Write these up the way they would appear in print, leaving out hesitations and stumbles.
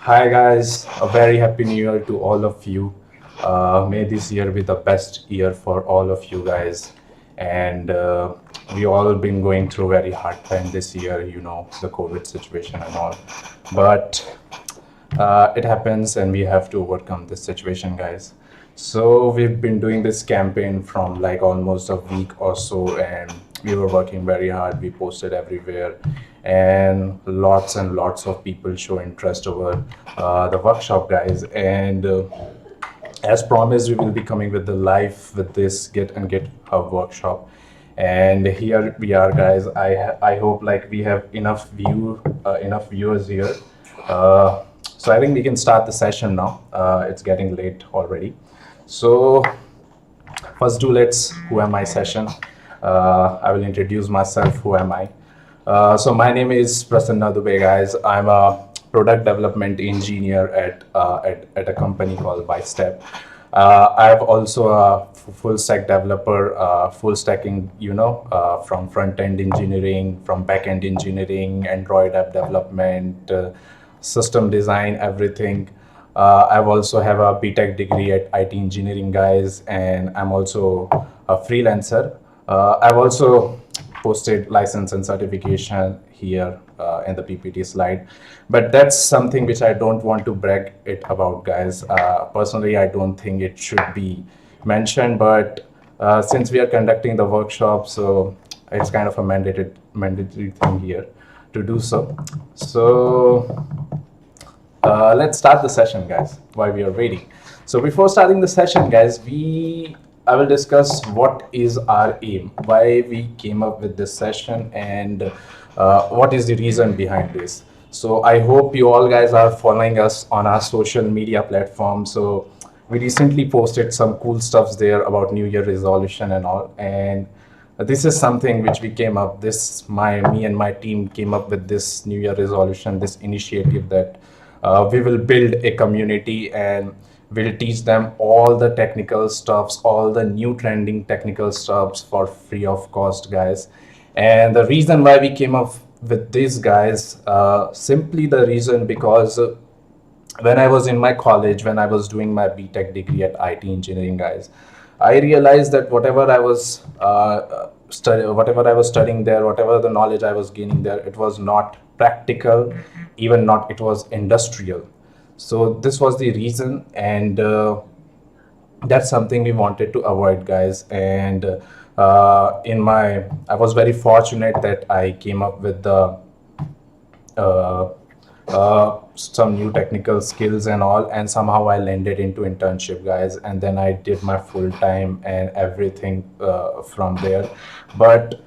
Hi guys, a very happy new year to all of you. May this year be the best year for all of you guys. And we all been going through very hard time this year, the COVID situation and all. But it happens and we have to overcome this situation, guys. So we've been doing this campaign from like almost a week or so, and we were working very hard. We posted everywhere, and lots of people show interest over the workshop, guys. And as promised, we will be coming with the live with this Get Hub workshop. And here we are, guys. I hope like we have enough viewers here. So I think we can start the session now. It's getting late already. So first do let's who am I session. I will introduce myself. Who am I? So my name is Prasanna Dubey, guys. I'm a product development engineer at a company called ByStep. I'm also a full stack developer, full stacking, from front end engineering, from back end engineering, Android app development, system design, everything. I've also have a BTech degree at IT engineering, guys, and I'm also a freelancer. I've also posted license and certification here in the PPT slide, but that's something which I don't want to brag it about, guys. Personally, I don't think it should be mentioned, but since we are conducting the workshop, so it's kind of a mandatory thing here to do so. So let's start the session, guys, while we are waiting. So before starting the session, guys, I will discuss what is our aim, why we came up with this session, and what is the reason behind this. So I hope you all guys are following us on our social media platform. So we recently posted some cool stuffs there about New Year resolution and all, and this is something which we came up. Me and my team came up with this New Year resolution, this initiative that we will build a community and we'll teach them all the technical stuffs, all the new trending technical stuffs for free of cost, guys. And the reason why we came up with this, guys, simply the reason because when I was in my college, when I was doing my BTech degree at IT engineering, guys, I realized that whatever I was studying there, whatever the knowledge I was gaining there, it was not practical, even not it was industrial. So this was the reason, and that's something we wanted to avoid, guys. And I was very fortunate that I came up with the some new technical skills and all, and somehow I landed into internship, guys, and then I did my full time and everything from there. But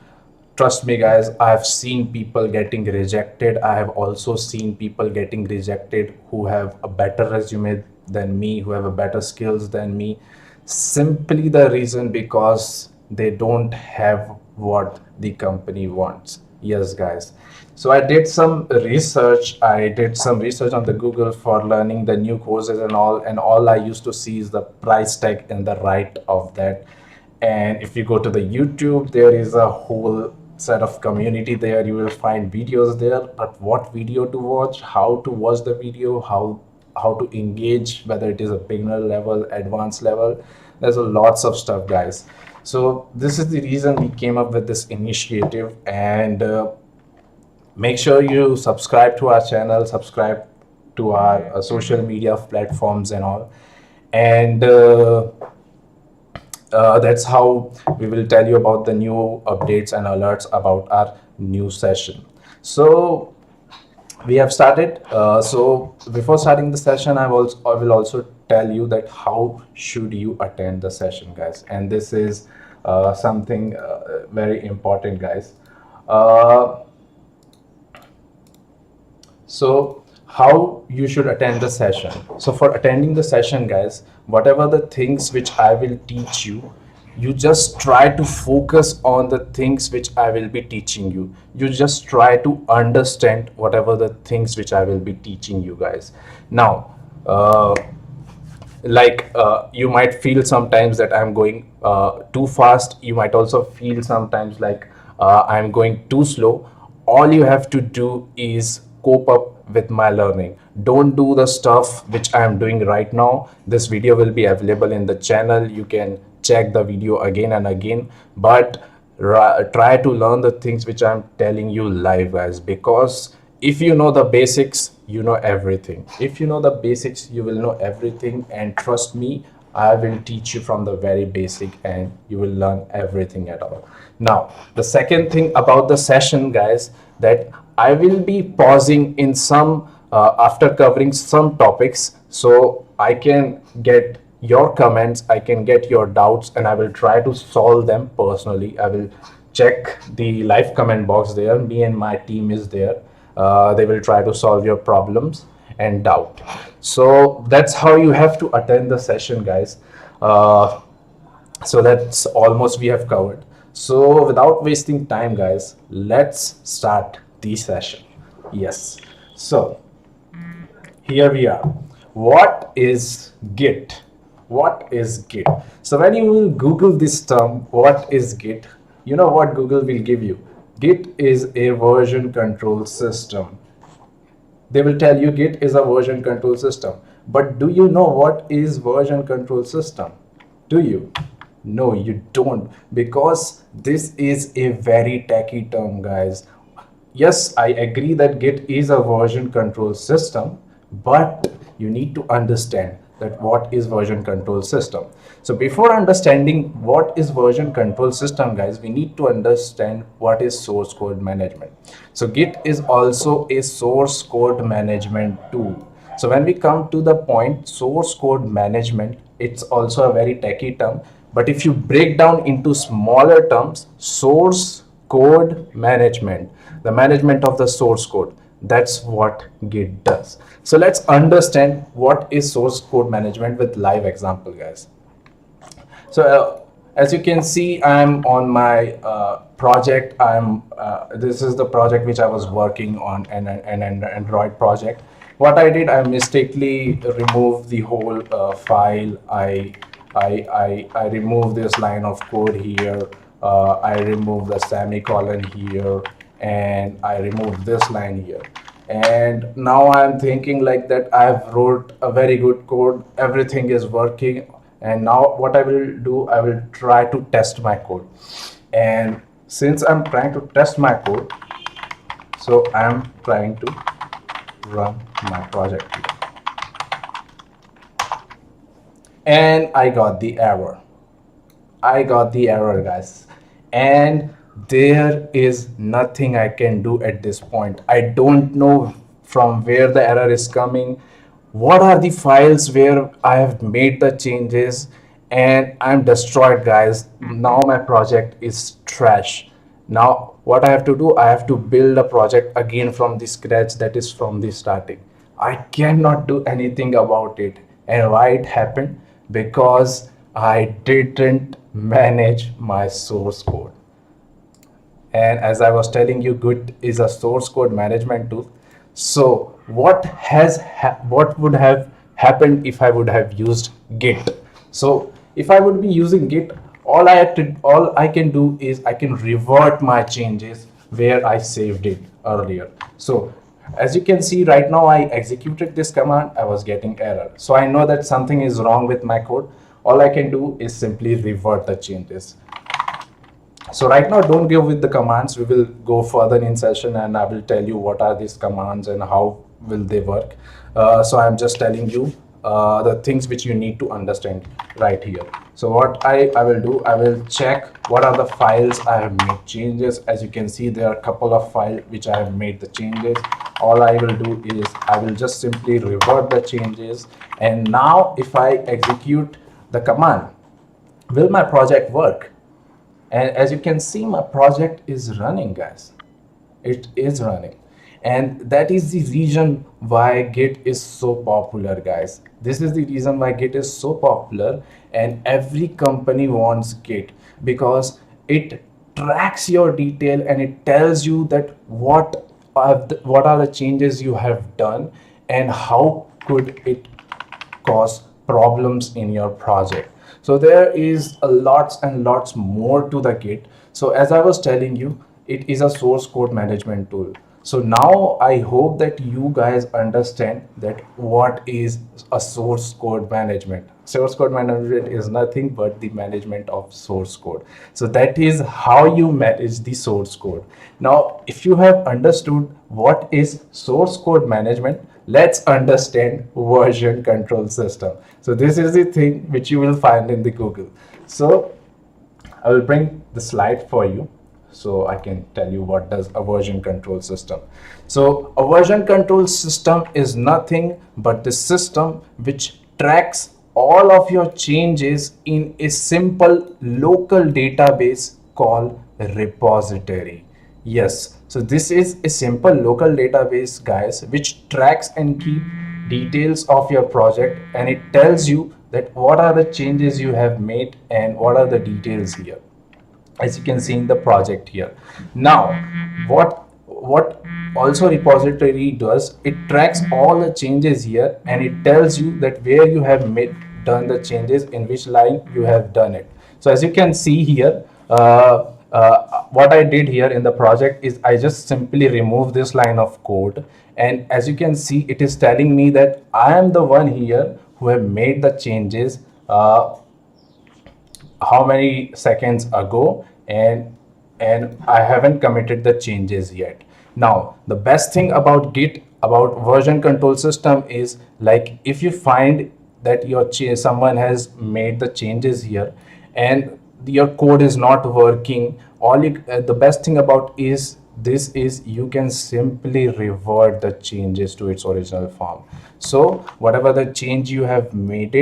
trust me, guys, I have seen people getting rejected. I have also seen people getting rejected who have a better resume than me, who have a better skills than me, simply the reason because they don't have what the company wants. Yes, guys. So I did some research. I did some research on the Google for learning the new courses and all I used to see is the price tag and the right of that. And if you go to the YouTube, there is a whole set of community there. You will find videos there, but what video to watch, how to watch the video, how to engage, whether it is a beginner level, advanced level, there's a lots of stuff, guys. So this is the reason we came up with this initiative. And make sure you subscribe to our channel, subscribe to our social media platforms and all. And that's how we will tell you about the new updates and alerts about our new session. So we have started. So before starting the session, I will also tell you that how should you attend the session, guys. And this is something very important, guys. So how you should attend the session. So for attending the session, guys, whatever the things which I will teach you, you just try to focus on the things which I will be teaching you. You just try to understand whatever the things which I will be teaching you, guys. Now you might feel sometimes that I'm going too fast. You might also feel sometimes like I'm going too slow. All you have to do is cope up with my learning. Don't do the stuff which I am doing right now. This video will be available in the channel. You can check the video again and again, but try to learn the things which I'm telling you live, guys, because if you know the basics, you know everything. If you know the basics, you will know everything, and trust me, I will teach you from the very basic and you will learn everything at all. Now, the second thing about the session, guys, that I will be pausing in some after covering some topics, so I can get your comments, I can get your doubts, and I will try to solve them personally. I will check the live comment box there. Me and my team is there. They will try to solve your problems and doubt. So that's how you have to attend the session, guys. So that's almost we have covered. So without wasting time, guys, let's start the session. Yes. So here we are. What is Git? What is Git? So when you will Google this term, what is Git? You know what Google will give you? Git is a version control system. They will tell you Git is a version control system. But do you know what is version control system? Do you? No, you don't, because this is a very techy term, guys. Yes, I agree that Git is a version control system, but you need to understand that what is version control system. So before understanding what is version control system, guys, we need to understand what is source code management. So Git is also a source code management tool. So when we come to the point source code management, it's also a very techy term, but if you break down into smaller terms, source code management, the management of the source code, that's what Git does. So let's understand what is source code management with live example, guys. So as you can see, I'm on my project. This is the project which I was working on, an Android project. What I did, I mistakenly removed the whole file. I removed this line of code here. I removed the semicolon here, and I removed this line here. And now I'm thinking like that I've wrote a very good code, everything is working, and now what I will do, I will try to test my code. And since I'm trying to test my code, so I'm trying to run my project here. And I got the error. Guys, and there is nothing I can do at this point. I don't know from where the error is coming, what are the files where I have made the changes, and I'm destroyed, guys. Now my project is trash. Now what I have to do, I have to build a project again from the scratch, that is from the starting. I cannot do anything about it. And why it happened? Because I didn't manage my source code. And as I was telling you, Git is a source code management tool. So what would have happened if I would have used Git? So if I would be using Git, all I can do is I can revert my changes where I saved it earlier. So as you can see right now, I executed this command, I was getting error. So I know that something is wrong with my code. All I can do is simply revert the changes. So right now, don't go with the commands. We will go further in session and I will tell you what are these commands and how will they work. So I'm just telling you the things which you need to understand right here. So what I will do, I will check what are the files I have made changes. As you can see, there are a couple of files which I have made the changes. All I will do is I will just simply revert the changes. And now if I execute the command, will my project work? And as you can see, my project is running, guys. It is running. And that is the reason why Git is so popular, guys. This is the reason why Git is so popular, and every company wants Git because it tracks your detail and it tells you that what are the changes you have done and how could it cause problems in your project. So there is a lots and lots more to the Git. So as I was telling you, it is a source code management tool. So now I hope that you guys understand that what is a source code management. Source code management is nothing but the management of source code. So that is how you manage the source code. Now, if you have understood what is source code management, let's understand version control system. So this is the thing which you will find in the Google. So I will bring the slide for you so I can tell you what does a version control system. So a version control system is nothing but the system which tracks all of your changes in a simple local database called repository. Yes, so this is a simple local database, guys, which tracks and keep details of your project, and it tells you that what are the changes you have made and what are the details here, as you can see in the project here. Now, what also repository does, it tracks all the changes here and it tells you that where you have made done the changes, in which line you have done it. So as you can see here, what I did here in the project is I just simply remove this line of code, and as you can see, it is telling me that I am the one here who have made the changes how many seconds ago, and I haven't committed the changes yet. Now, the best thing about Git, about version control system is, like, if you find that someone has made the changes here and your code is not working, the best thing about is this is you can simply revert the changes to its original form. So whatever the change you have made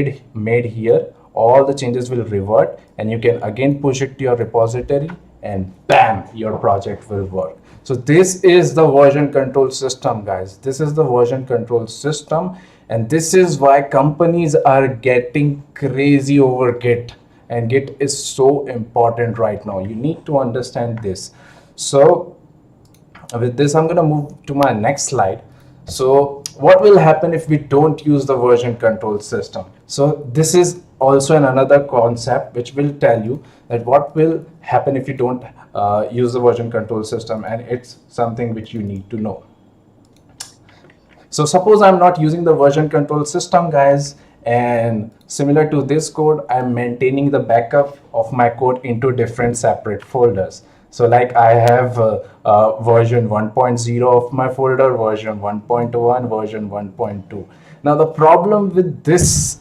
here, all the changes will revert, and you can again push it to your repository, and bam, your project will work. So this is the version control system, guys. This is the version control system, and this is why companies are getting crazy over Git, and Git is so important right now. You need to understand this. So with this, I'm going to move to my next slide. So what will happen if we don't use the version control system? So this is also another concept which will tell you that what will happen if you don't use the version control system, and it's something which you need to know. So suppose I'm not using the version control system, guys, and similar to this code, I'm maintaining the backup of my code into different separate folders. So like I have version 1.0 of my folder, version 1.1, version 1.2. Now the problem with this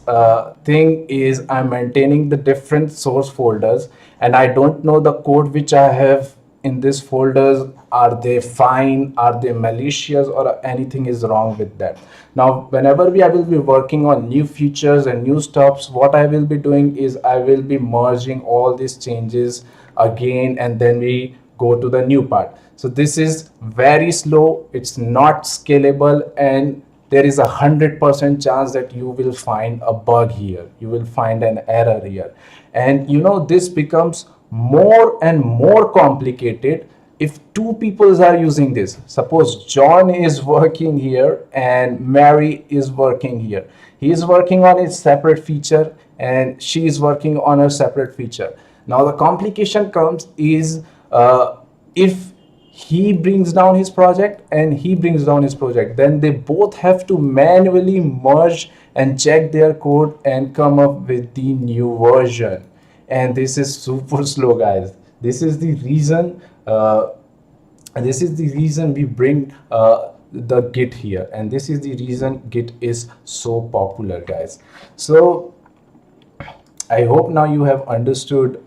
thing is I'm maintaining the different source folders, and I don't know the code which I have in these folders. Are they fine? Are they malicious, or anything is wrong with that? Now whenever I will be working on new features and new stuffs, what I will be doing is I will be merging all these changes again, and then we go to the new part. So this is very slow, it's not scalable, and there is 100% chance that you will find a bug here, you will find an error here. And you know, this becomes more and more complicated if two people are using this. Suppose John is working here and Mary is working here. He is working on a separate feature and she is working on a separate feature. Now the complication comes is if he brings down his project and he brings down his project, then they both have to manually merge and check their code and come up with the new version. And this is super slow, guys. This is the reason we bring the Git here, and this is the reason Git is so popular, guys. So I hope now you have understood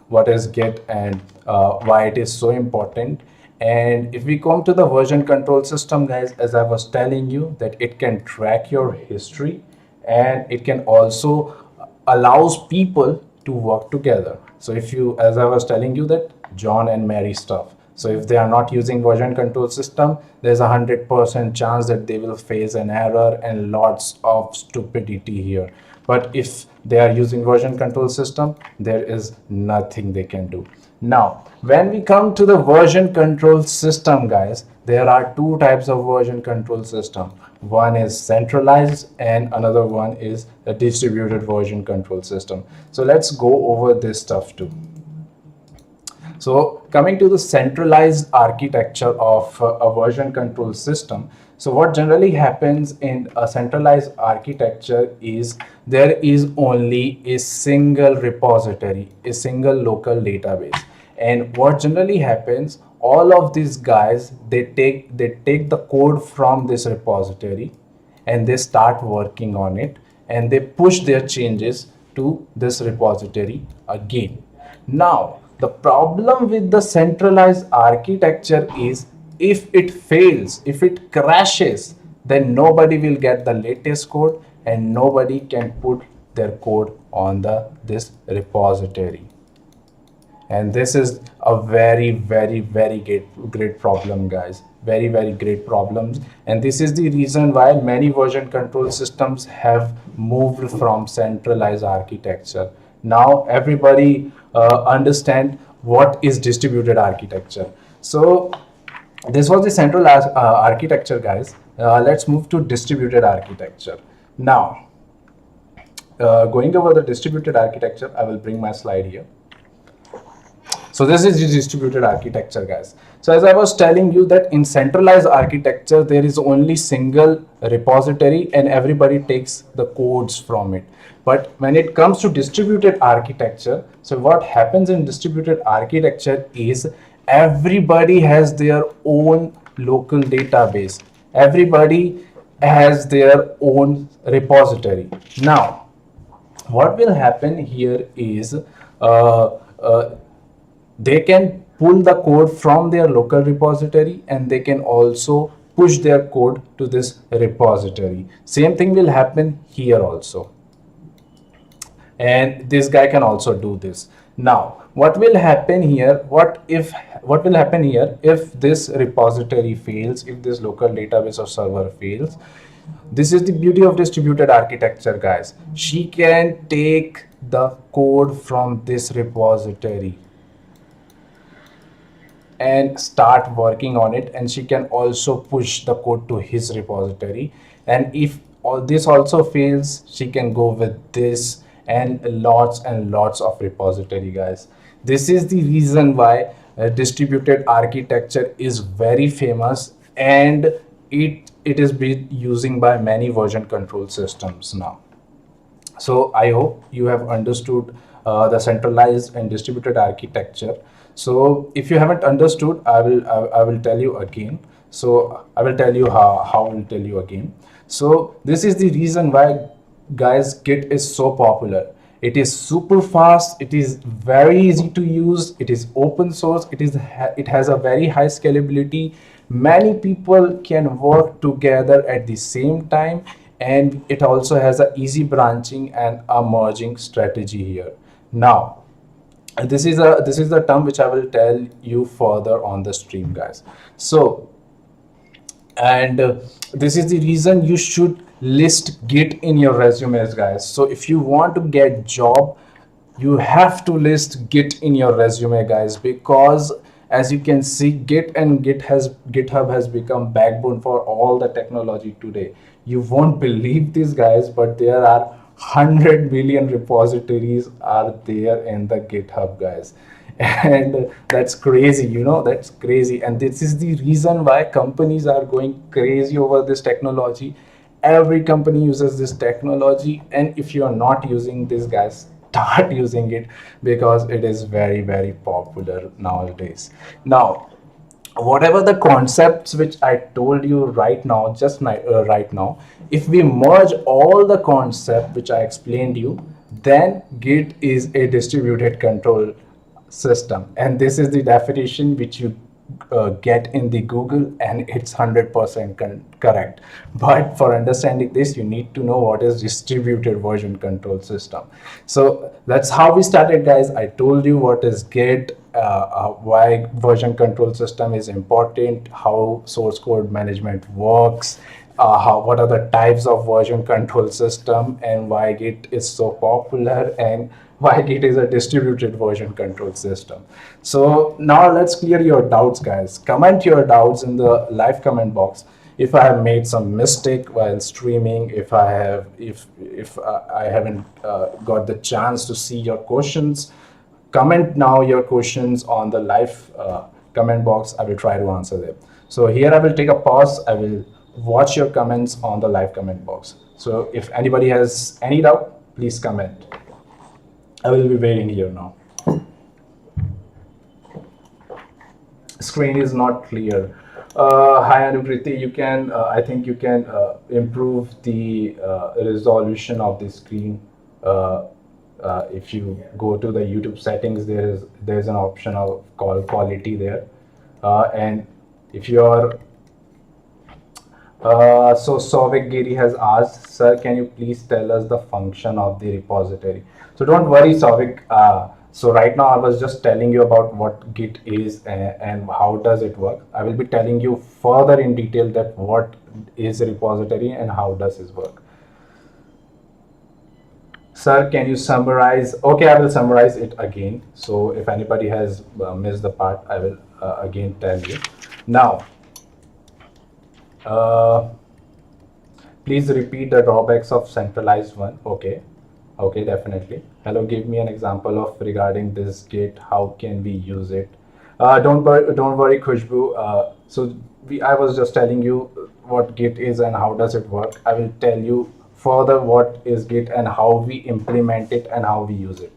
what is Git and why it is so important. And if we come to the version control system, guys, as I was telling you, that it can track your history, and it can also allows people to work together. So if you, as I was telling you, that John and Mary stuff, so if they are not using version control system, there's 100% chance that they will face an error and lots of stupidity here. But if they are using version control system, there is nothing they can do. Now, when we come to the version control system, guys, there are two types of version control system. One is centralized and another one is a distributed version control system. So let's go over this stuff too. So coming to the centralized architecture of a version control system. So what generally happens in a centralized architecture is there is only a single repository, a single local database. And what generally happens, all of these guys, they take the code from this repository and they start working on it, and they push their changes to this repository again. Now, the problem with the centralized architecture is if it fails, if it crashes, then nobody will get the latest code and nobody can put their code on the this repository. And this is a very great problem, guys. Very great problems. And this is the reason why many version control systems have moved from centralized architecture. Now everybody understand what is distributed architecture. So this was the centralized architecture, guys. Let's move to distributed architecture now. Going over the distributed architecture, I will bring my slide here. So this is the distributed architecture, guys. So as I was telling you that in centralized architecture, there is only single repository and everybody takes the codes from it. But when it comes to distributed architecture, so what happens in distributed architecture is everybody has their own local database. Everybody has their own repository. Now, what will happen here is they can pull the code from their local repository and they can also push their code to this repository. Same thing will happen here also, and this guy can also do this. Now what will happen here, what will happen here if this repository fails, if this local database or server fails? This is the beauty of distributed architecture, guys. She can take the code from this repository and start working on it, and she can also push the code to his repository. And if all this also fails, she can go with this and lots of repository, guys. This is the reason why distributed architecture is very famous, and it is being using by many version control systems now. So I hope you have understood the centralized and distributed architecture. So if you haven't understood, I will tell you again. So I will tell you how I will tell you again. So this is the reason why, guys, Git is so popular. It is super fast, it is very easy to use, it is open source, it has a very high scalability. Many people can work together at the same time, and it also has a easy branching and a merging strategy here. Now this is the term which I will tell you further on the stream, guys. So and this is the reason you should list Git in your resumes, guys. So if you want to get job, you have to list Git in your resume, guys, because as you can see, GitHub has become backbone for all the technology today. You won't believe this, guys, but there are 100 million repositories are there in the GitHub, guys. And that's crazy, that's crazy. And this is the reason why companies are going crazy over this technology. Every company uses this technology, and if you are not using this, guys, start using it, because it is very popular nowadays. Now whatever the concepts which I told you right now, right now, if we merge all the concept which I explained you, then Git is a distributed control system. And this is the definition which you get in the Google, and it's 100% correct. But for understanding this, you need to know what is distributed version control system. So that's how we started, guys. I told you what is Git, why version control system is important, how source code management works, what are the types of version control system, and why Git is so popular, and why Git is a distributed version control system. So now let's clear your doubts, guys. Comment your doubts in the live comment box. If I have made some mistake while streaming, if I haven't got the chance to see your questions, comment now your questions on the live comment box. I will try to answer them. So here I will take a pause. I will watch your comments on the live comment box. So if anybody has any doubt, please comment. I will be waiting here now. Screen is not clear. Hi Anukriti, you can, I think you can improve the resolution of the screen. If you go to the YouTube settings, there's an option of called quality there, and if you are so Souvik Giri has asked, sir, can you please tell us the function of the repository? So don't worry, Souvik. So right now I was just telling you about what Git is and how does it work. I will be telling you further in detail that what is a repository and how does it work. Sir, can you summarize? Okay, I will summarize it again. So if anybody has missed the part, I will again tell you. Now, please repeat the drawbacks of centralized one. Okay, definitely. Hello, give me an example of regarding this Git. How can we use it? Don't worry, Khushbu. I was just telling you what Git is and how does it work. I will tell you further what is Git and how we implement it and how we use it.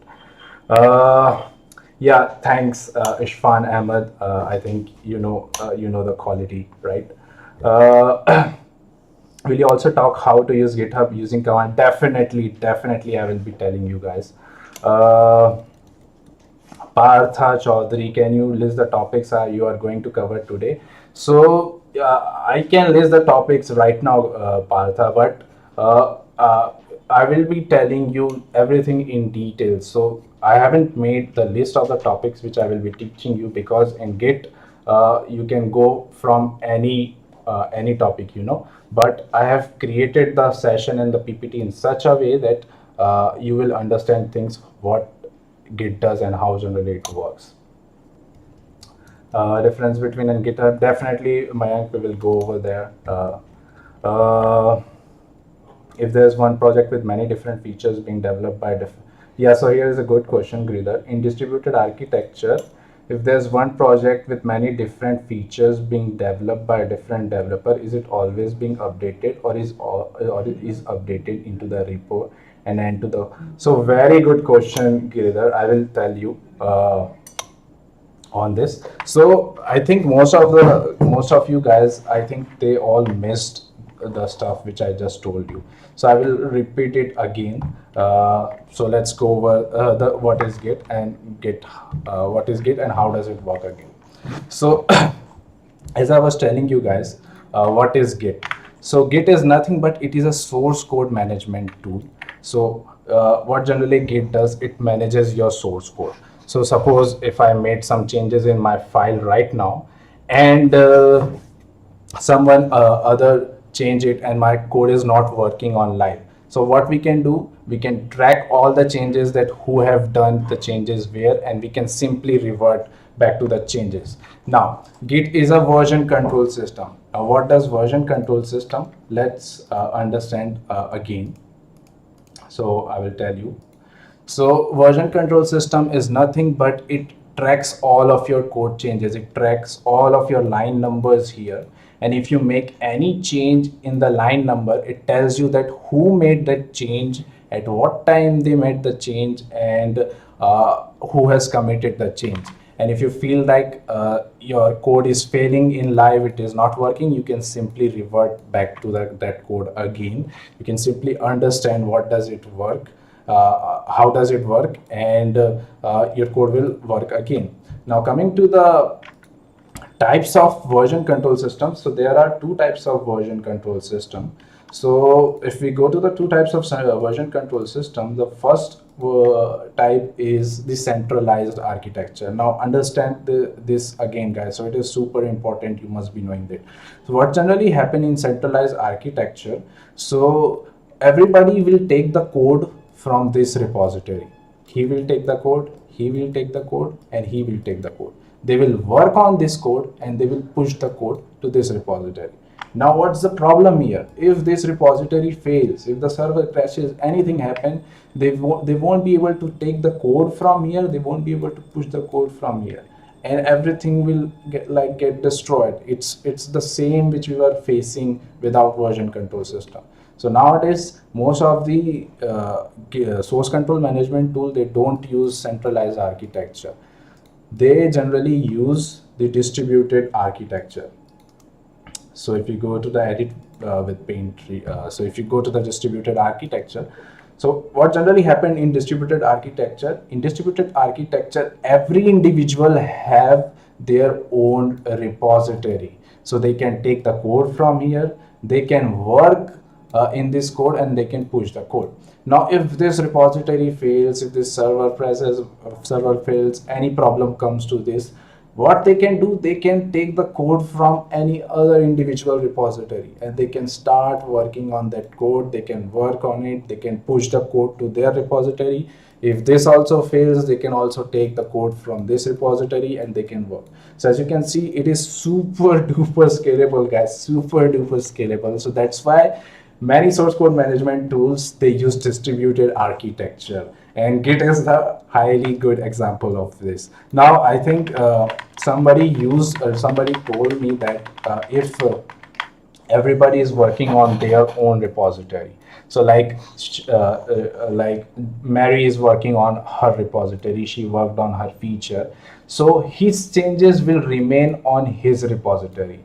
Yeah, thanks, Ishfan Ahmed. I think you know the quality, right? Will you also talk how to use GitHub using command? Definitely, I will be telling you guys. Partha Chaudhary, can you list the topics you are going to cover today? So I can list the topics right now, Partha, but I will be telling you everything in detail. So I haven't made the list of the topics which I will be teaching you, because in Git you can go from any topic, but I have created the session and the PPT in such a way that you will understand things, what Git does and how generally it works. Difference between and GitHub, definitely Mayank, we will go over there. If there's one project with many different features being developed by yeah, so here is a good question, Gridhar. In distributed architecture, if there's one project with many different features being developed by a different developer, is it always being updated, or is updated into the repo and into the? So very good question, Giridhar. I will tell you on this. So I think most of you guys, I think they all missed the stuff which I just told you. So I will repeat it again. So let's go over what is Git and how does it work again. So as I was telling you guys, what is Git? So Git is nothing but it is a source code management tool. So what generally Git does, it manages your source code. So suppose if I made some changes in my file right now, and someone other change it and my code is not working on live. So what we can do, we can track all the changes that who have done the changes where, and we can simply revert back to the changes. Now Git is a version control system. Now what does version control system? Let's understand again. So I will tell you. So version control system is nothing but it tracks all of your code changes. It tracks all of your line numbers here. And if you make any change in the line number, it tells you that who made that change, at what time they made the change, and who has committed the change. And if you feel like your code is failing in live, it is not working, you can simply revert back to that code again. You can simply understand what does it work, how does it work, and your code will work again. Now coming to the types of version control systems. So there are two types of version control system. So if we go to the two types of version control system, the first type is the centralized architecture. Now understand this again, guys. So it is super important. You must be knowing that. So what generally happen in centralized architecture? So everybody will take the code from this repository. He will take the code, he will take the code, and he will take the code. They will work on this code and they will push the code to this repository. Now what's the problem here? If this repository fails, if the server crashes, anything happen, they won't be able to take the code from here, they won't be able to push the code from here, and everything will get destroyed. It's the same which we were facing without version control system. So nowadays most of the source control management tool, they don't use centralized architecture, they generally use the distributed architecture. So if you go to the edit with paint, so if you go to the distributed architecture, so what generally happen in distributed architecture, every individual have their own repository. So they can take the code from here, they can work in this code, and they can push the code. Now if this repository fails, if this server fails, any problem comes to this, what they can do, they can take the code from any other individual repository and they can start working on that code, they can work on it, they can push the code to their repository. If this also fails, they can also take the code from this repository and they can work. So as you can see, it is super duper scalable, guys, super duper scalable. So that's why many source code management tools, they use distributed architecture, and Git is the highly good example of this. Now I think somebody told me that if everybody is working on their own repository, so like Mary is working on her repository, she worked on her feature, so his changes will remain on his repository.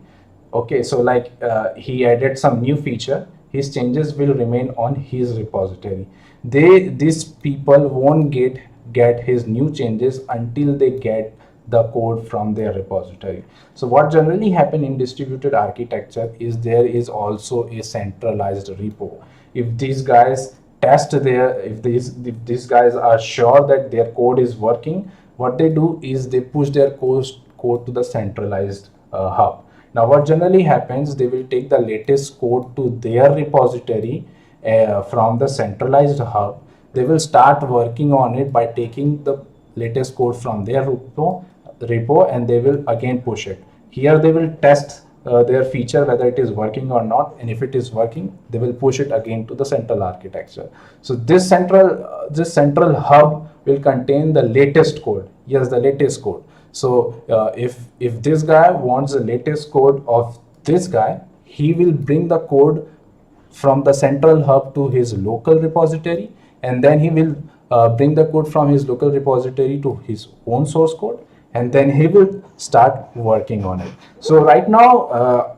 Okay, so like he added some new feature, his changes will remain on his repository. These people won't get his new changes until they get the code from their repository. So what generally happen in distributed architecture is there is also a centralized repo. If these guys test their, if these guys are sure that their code is working, what they do is they push their code to the centralized hub. Now what generally happens, they will take the latest code to their repository from the centralized hub. They will start working on it by taking the latest code from their repo and they will again push it. Here they will test their feature whether it is working or not, and if it is working, they will push it again to the central architecture. So this central hub will contain the latest code. Yes, the latest code. So if this guy wants the latest code of this guy, he will bring the code from the central hub to his local repository, and then he will bring the code from his local repository to his own source code, and then he will start working on it. So right now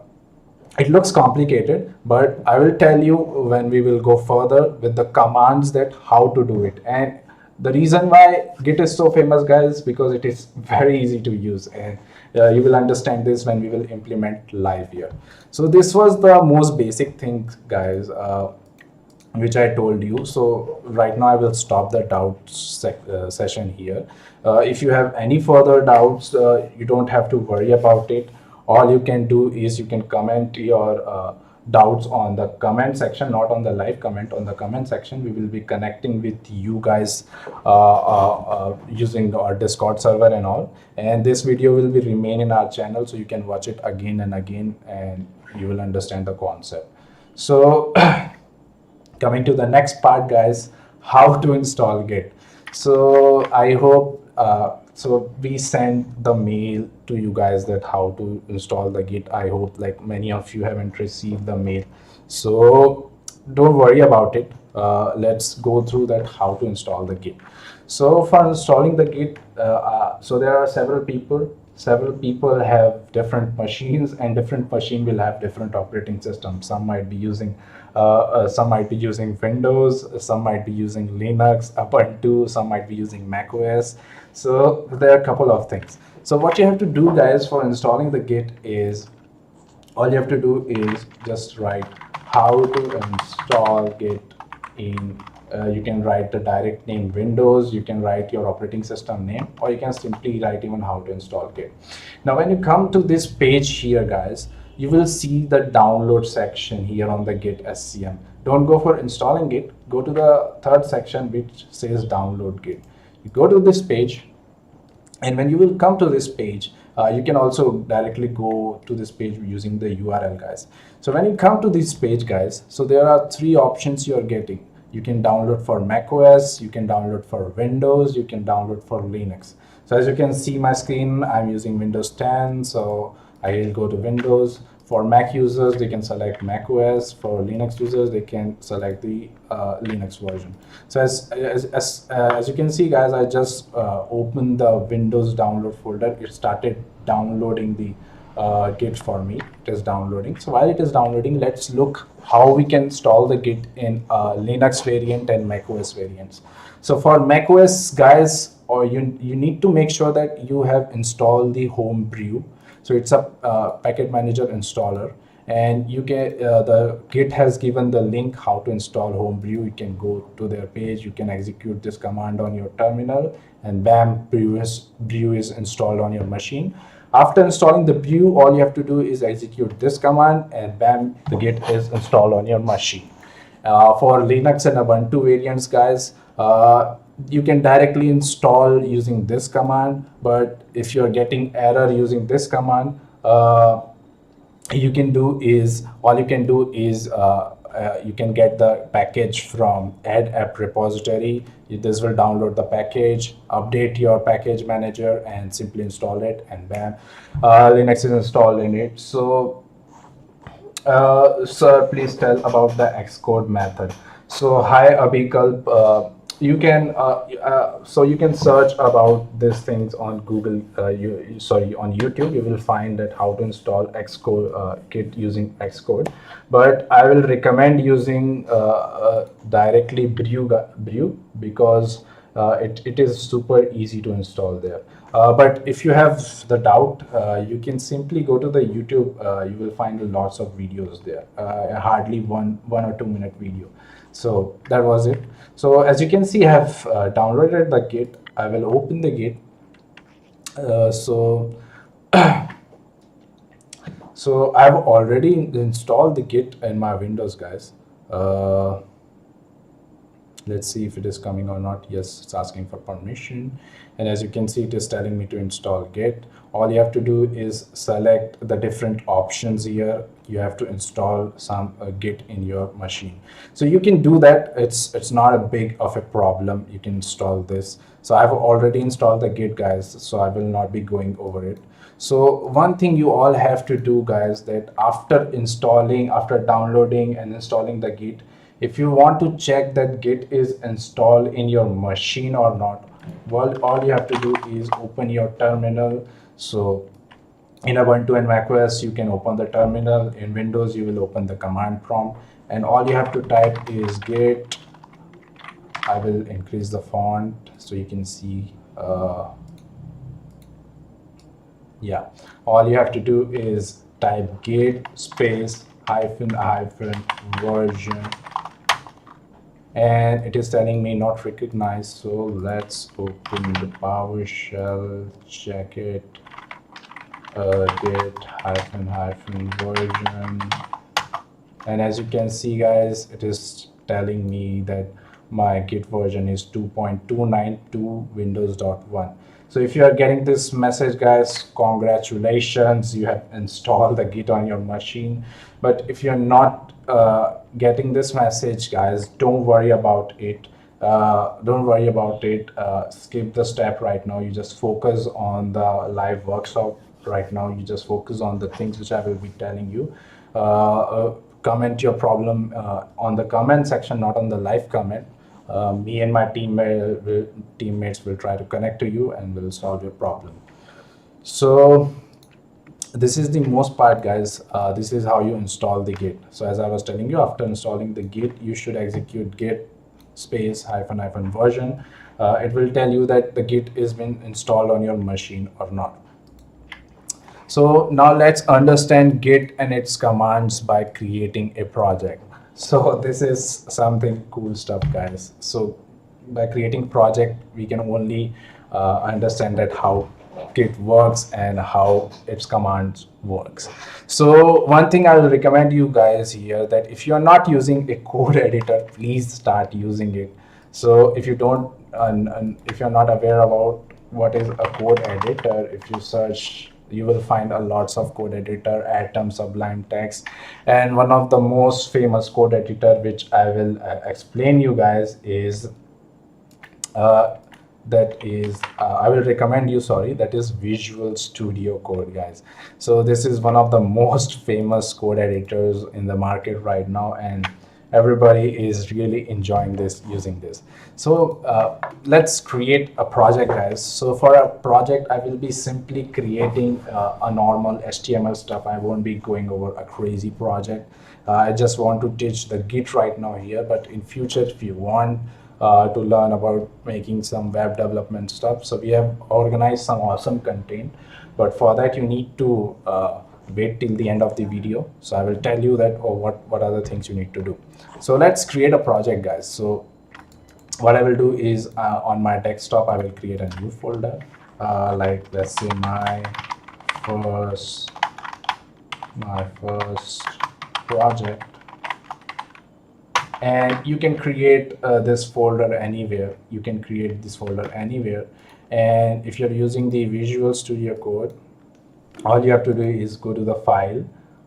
it looks complicated, but I will tell you when we will go further with the commands that how to do it. And the reason why Git is so famous, guys, because it is very easy to use, and you will understand this when we will implement live here. So this was the most basic thing, guys, which I told you. So right now I will stop the doubts session here. If you have any further doubts, you don't have to worry about it. All you can do is you can comment your doubts on the comment section, not on the live comment, on the comment section. We will be connecting with you guys using our Discord server and all, and this video will be remain in our channel, so you can watch it again and again and you will understand the concept. So coming to the next part, guys, how to install Git. So I hope so we sent the mail to you guys that how to install the Git. I hope like many of you haven't received the mail, so don't worry about it. Let's go through that how to install the Git. So for installing the Git, so there are several people have different machines, and different machine will have different operating systems. Some might be using Windows, some might be using Linux, Ubuntu, some might be using Mac OS. So there are a couple of things. So what you have to do, guys, for installing the Git is, all you have to do is just write how to install Git in, you can write the direct name Windows, you can write your operating system name, or you can simply write even how to install Git. Now when you come to this page here, guys, you will see the download section here on the Git SCM. Don't go for installing Git, go to the third section which says download Git. You go to this page, and when you will come to this page, You can also directly go to this page using the URL, guys. So when you come to this page, guys, so there are three options you're getting. You can download for macOS, you can download for Windows, you can download for Linux. So as you can see my screen, I'm using Windows 10, so I will go to Windows. For Mac users, they can select Mac OS. For Linux users, they can select the Linux version. So as you can see, guys, I just opened the Windows download folder. It started downloading the Git for me. It is downloading. So while it is downloading, let's look how we can install the Git in Linux variant and Mac OS variants. So for Mac OS, guys, or you need to make sure that you have installed the Homebrew. So it's a package manager installer, and you can the Git has given the link how to install Homebrew. You can go to their page, you can execute this command on your terminal, and bam, brew is installed on your machine. After installing the brew, all you have to do is execute this command, and bam, the Git is installed on your machine. For Linux and Ubuntu variants, guys, you can directly install using this command, but if you're getting error using this command, you can do is you can get the package from add app repository. This will download the package, update your package manager, and simply install it, and bam, Linux is installed in it. So sir, please tell about the Xcode method. So hi Abhikal, you can so you can search about these things on Google, on YouTube. You will find that how to install Xcode Git using Xcode, but I will recommend using directly brew because it is super easy to install there. But if you have the doubt, you can simply go to the YouTube. You will find lots of videos there, hardly one or 2 minute video. So that was it. So as you can see, I have downloaded the Git. I will open the Git. So I've already installed the Git in my Windows, guys. Let's see if it is coming or not. Yes, it's asking for permission, and as you can see, it is telling me to install Git. All you have to do is select the different options here. You have to install some Git in your machine, so you can do that. It's not a big of a problem. You can install this. So I've already installed the Git, guys, so I will not be going over it. So one thing you all have to do, guys, that after downloading and installing the Git, if you want to check that Git is installed in your machine or not, well, all you have to do is open your terminal. So in Ubuntu and macOS, you can open the terminal. In Windows, you will open the command prompt, and all you have to type is git. I will increase the font so you can see. Yeah, all you have to do is type git space --version, and it is telling me not recognized. So let's open the PowerShell, check it, git --version, and as you can see, guys, it is telling me that my Git version is 2.292 Windows.1. So if you are getting this message, guys, congratulations, you have installed the Git on your machine. But if you're not getting this message, guys, don't worry about it. Skip the step right now. You just focus on the live workshop right now. You just focus on the things which I will be telling you. Comment your problem on the comment section, not on the live comment. Me and my teammates will try to connect to you and will solve your problem. So this is the most part, guys. This is how you install the Git. So as I was telling you, after installing the Git, you should execute git space --version. It will tell you that the Git is been installed on your machine or not. So now let's understand Git and its commands by creating a project. So this is something cool stuff, guys. So by creating project, we can only understand that how Git works and how its commands works. So one thing I will recommend you guys here, that if you're not using a code editor, please start using it. So if you don't, if you're not aware about what is a code editor, if you search you will find a lots of code editor, Atom, Sublime Text, and one of the most famous code editor which I will explain you guys is uh, I will recommend you, sorry, that is Visual Studio Code, guys. So this is one of the most famous code editors in the market right now, and everybody is really enjoying this, using this. So let's create a project, guys. So for a project I will be simply creating a normal HTML stuff. I won't be going over a crazy project. I just want to teach the Git right now here, but in future if you want to learn about making some web development stuff, so we have organized some awesome content, but for that you need to wait till the end of the video. So I will tell you that, or what are the things you need to do. So let's create a project, guys. So what I will do is on my desktop I will create a new folder, like let's say first my first project, and you can create this folder anywhere. You can create this folder anywhere, and if you're using the Visual Studio Code, all you have to do is go to the file,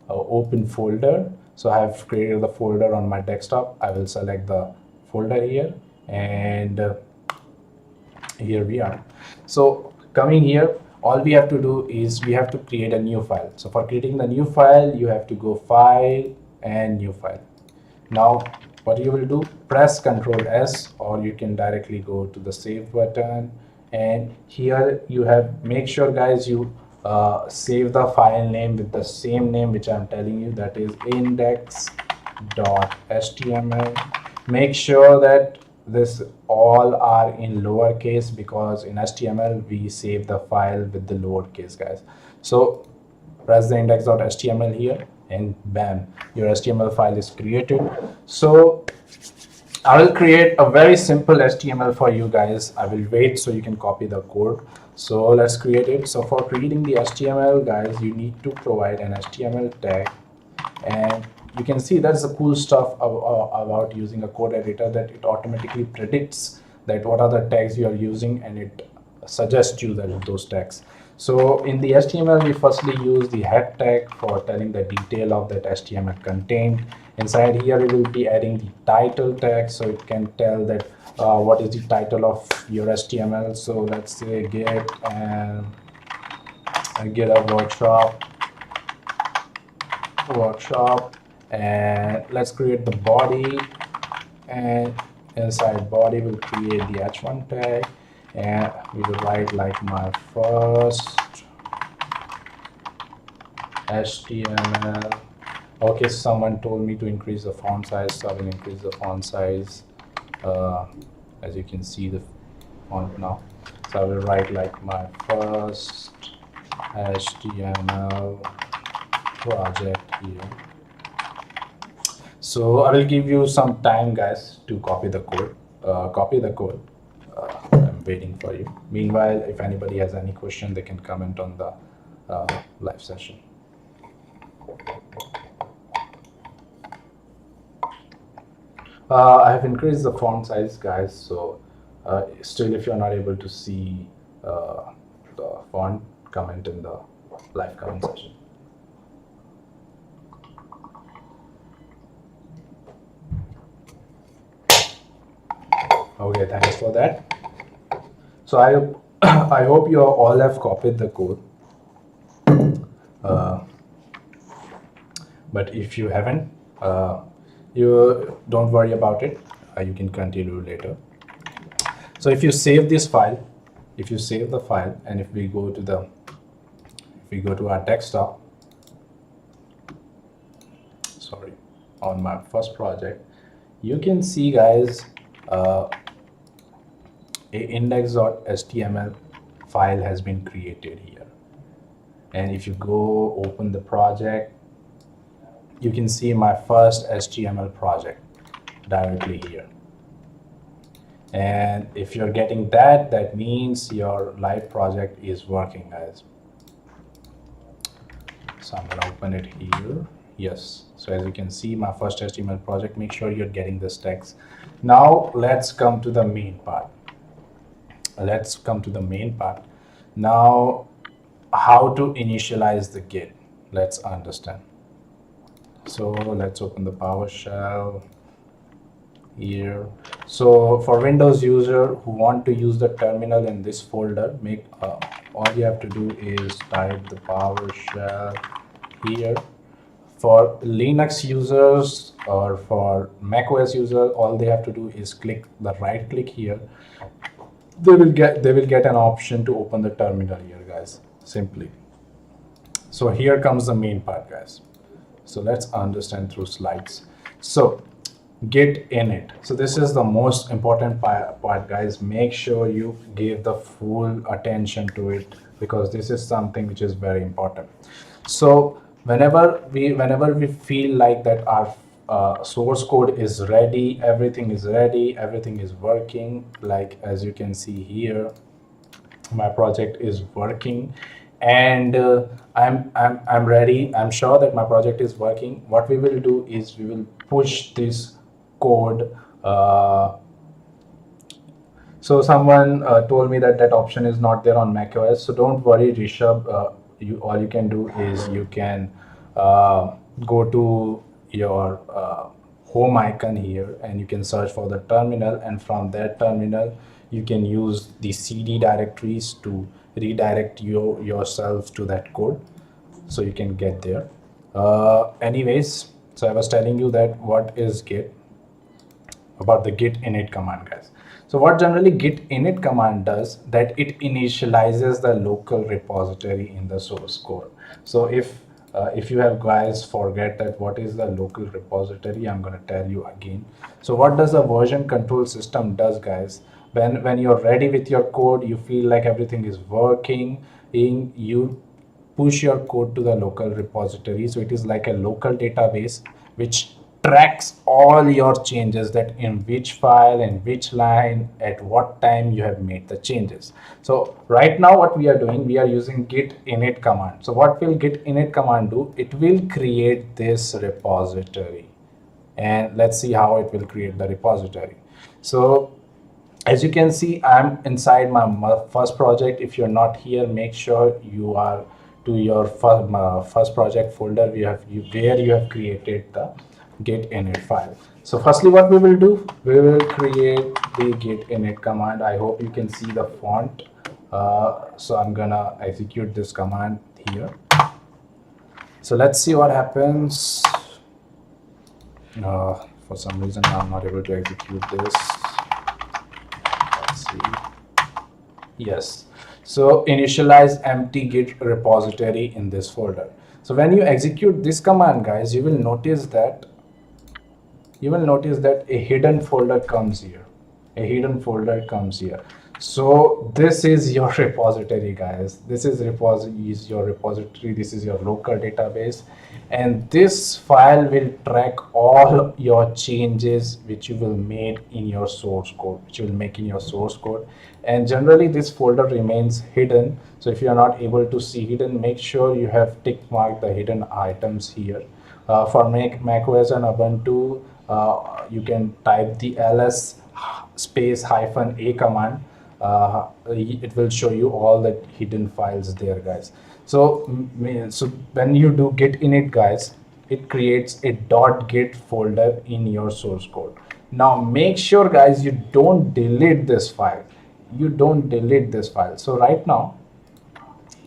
open folder. So I have created the folder on my desktop. I will select the folder here, and here we are. So coming here, all we have to do is we have to create a new file. So for creating the new file, you have to go file and new file. Now what you will do, press Ctrl S, or you can directly go to the save button, and here you have, make sure guys you save the file name with the same name which I'm telling you, that is index.html. Make sure that this all are in lowercase, because in HTML we save the file with the lowercase, guys. So press the index.html here, and bam, your HTML file is created. So I will create a very simple HTML for you guys. I will wait so you can copy the code. So let's create it. So for creating the HTML, guys, you need to provide an HTML tag, and you can see that's the cool stuff about using a code editor, that it automatically predicts that what are the tags you are using, and it suggests you that those tags. So in the HTML, we firstly use the head tag for telling the detail of that HTML content. Inside here, we will be adding the title tag, so it can tell that what is the title of your HTML. So let's say get a workshop, and let's create the body, and inside body we'll create the h1 tag, and we will write like my first HTML. Okay, someone told me to increase the font size, so I will increase the font size. As you can see the font now. So I will write like my first HTML project here. So I will give you some time, guys, to copy the code. I'm waiting for you. Meanwhile, if anybody has any question, they can comment on the live session. I have increased the font size, guys, so still if you're not able to see the font, comment in the live comment session. Okay, thanks for that. So I hope you all have copied the code. But if you haven't, you don't worry about it. You can continue later. So if you save this file, if you save the file, and if we go to our desktop, sorry, on my first project, you can see, guys, a index.html file has been created here. And if you go open the project, you can see my first HTML project directly here. And if you're getting that, that means your live project is working, guys. So I'm gonna open it here. Yes, so as you can see, my first HTML project. Make sure you're getting this text. Now let's come to the main part. Now how to initialize the Git. Let's understand. So let's open the PowerShell here. So for Windows user who want to use the terminal in this folder, make all you have to do is type the PowerShell here. For Linux users or for macOS users, all they have to do is click the right click here. They will get an option to open the terminal here, guys, simply. So here comes the main part, guys. So let's understand through slides. So Git init. So this is the most important part, guys. Make sure you give the full attention to it because this is something which is very important. So whenever we feel like that our source code is ready, everything is ready, everything is working, like as you can see here, my project is working, and I'm ready. I'm sure that my project is working. What we will do is we will push this code. So someone told me that that option is not there on macOS. So don't worry, Rishabh. All you can do is you can go to your home icon here, and you can search for the terminal, and from that terminal you can use the CD directories to redirect yourself to that code, so you can get there. Anyways, so I was telling you that what is Git, about the git init command, guys. So what generally git init command does, that it initializes the local repository in the source code. So if you have guys forget that what is the local repository, I'm going to tell you again. So what does the version control system does, guys? When you're ready with your code, you feel like everything is working, you push your code to the local repository. So it is like a local database which tracks all your changes, that in which file and which line at what time you have made the changes. So right now what we are doing, we are using git init command. So what will git init command do? It will create this repository, and let's see how it will create the repository. So as you can see, I'm inside my first project. If you're not here, make sure you are to your first project folder where you have created the git init file. So firstly, what we will do, we will create the git init command. I hope you can see the font. So I'm gonna execute this command here. So let's see what happens. For some reason I'm not able to execute this. Let's see. Yes. So initialize empty git repository in this folder. So when you execute this command, guys, you will notice that a hidden folder comes here. So this is your repository, guys. This is your repository. This is your local database, and this file will track all your changes which you will make in your source code, and generally this folder remains hidden. So if you are not able to see hidden, make sure you have tick marked the hidden items here. For macOS and Ubuntu, you can type the ls space -a command. It will show you all the hidden files there, guys. So when you do git init, guys, it creates a .git folder in your source code. Now make sure, guys, you don't delete this file. So right now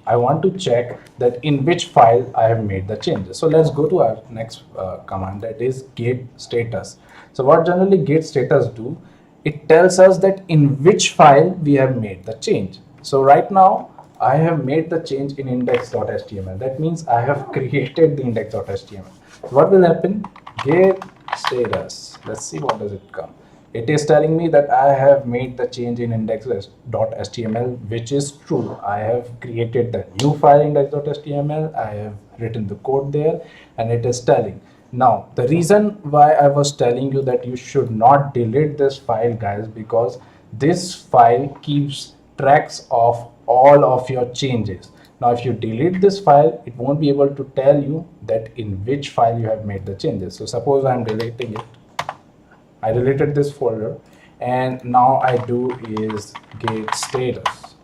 I want to check that in which file I have made the changes. So let's go to our next command, that is git status. So what generally git status do, it tells us that in which file we have made the change. So right now I have made the change in index.html. That means I have created the index.html. What will happen? Git status. Let's see what does it come. It is telling me that I have made the change in index.html, which is true. I have created the new file index.html. I have written the code there, and it is telling. Now, the reason why I was telling you that you should not delete this file, guys, because this file keeps tracks of all of your changes. Now, if you delete this file, it won't be able to tell you that in which file you have made the changes. So suppose I'm deleting it. I deleted this folder, and now I do is git status.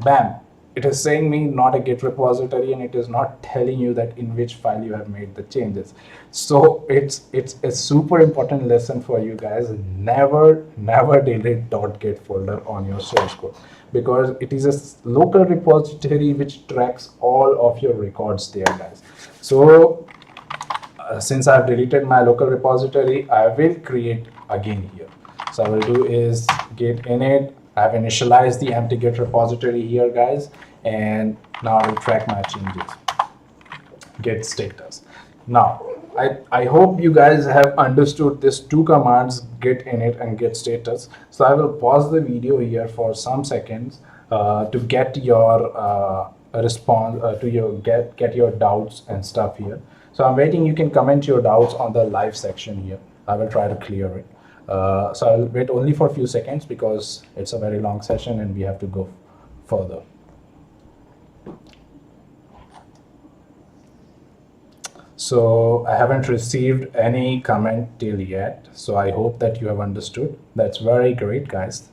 Bam. it is saying me not a Git repository, and it is not telling you that in which file you have made the changes. So it's a super important lesson for you guys. Never delete .git folder on your source code, because it is a local repository which tracks all of your records there, guys. So since I've deleted my local repository, I will create again here. So I will do is git init. I've initialized the empty git repository here, guys, and now I will track my changes. Git status. Now, I hope you guys have understood these two commands, git init and git status. So I will pause the video here for some seconds to get your response to your get your doubts and stuff here. So I'm waiting. You can comment your doubts on the live section here. I will try to clear it. So I'll wait only for a few seconds because it's a very long session and we have to go further. So I haven't received any comment till yet. So I hope that you have understood. That's very great, guys.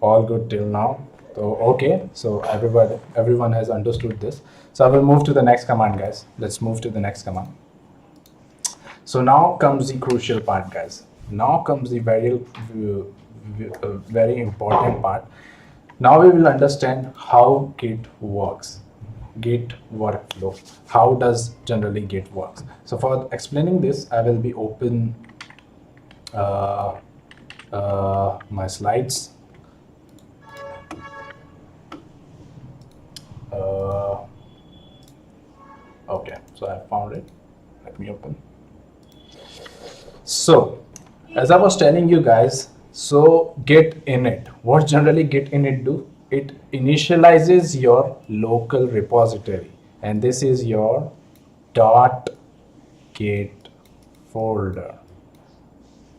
All good till now. So okay, so everyone has understood this. So I will move to the next command, guys. Let's move to the next command. So now comes the crucial part, guys. Now comes the very important part. Now we will understand how Git works. Git workflow. How does generally Git works? So for explaining this, I will be open my slides. Okay, so I found it. Let me open. So as I was telling you guys, so git init, what generally git init do? It initializes your local repository, and this is your .git folder.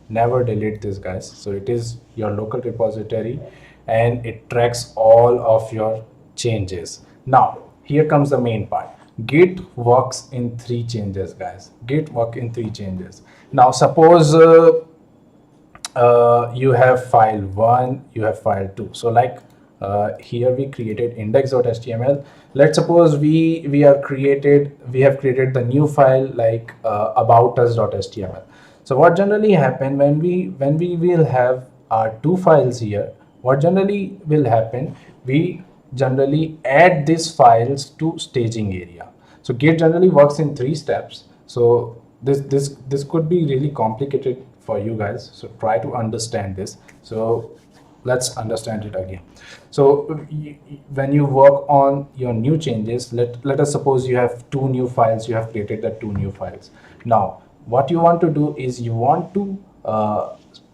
Never delete this, guys. So it is your local repository and it tracks all of your changes. Now here comes the main part. Git works in 3 changes, guys. Git works in 3 changes. Now suppose you have file 1, you have file 2. So like here we created index.html. Let's suppose we have created the new file like about us.html. So what generally happen when we will have our 2 files here, what generally will happen, we generally add these files to staging area. So Git generally works in 3 steps. So this could be really complicated for you guys. So try to understand this. So let's understand it again. So when you work on your new changes, let us suppose you have 2 new files. You have created the 2 new files. Now what you want to do is you want to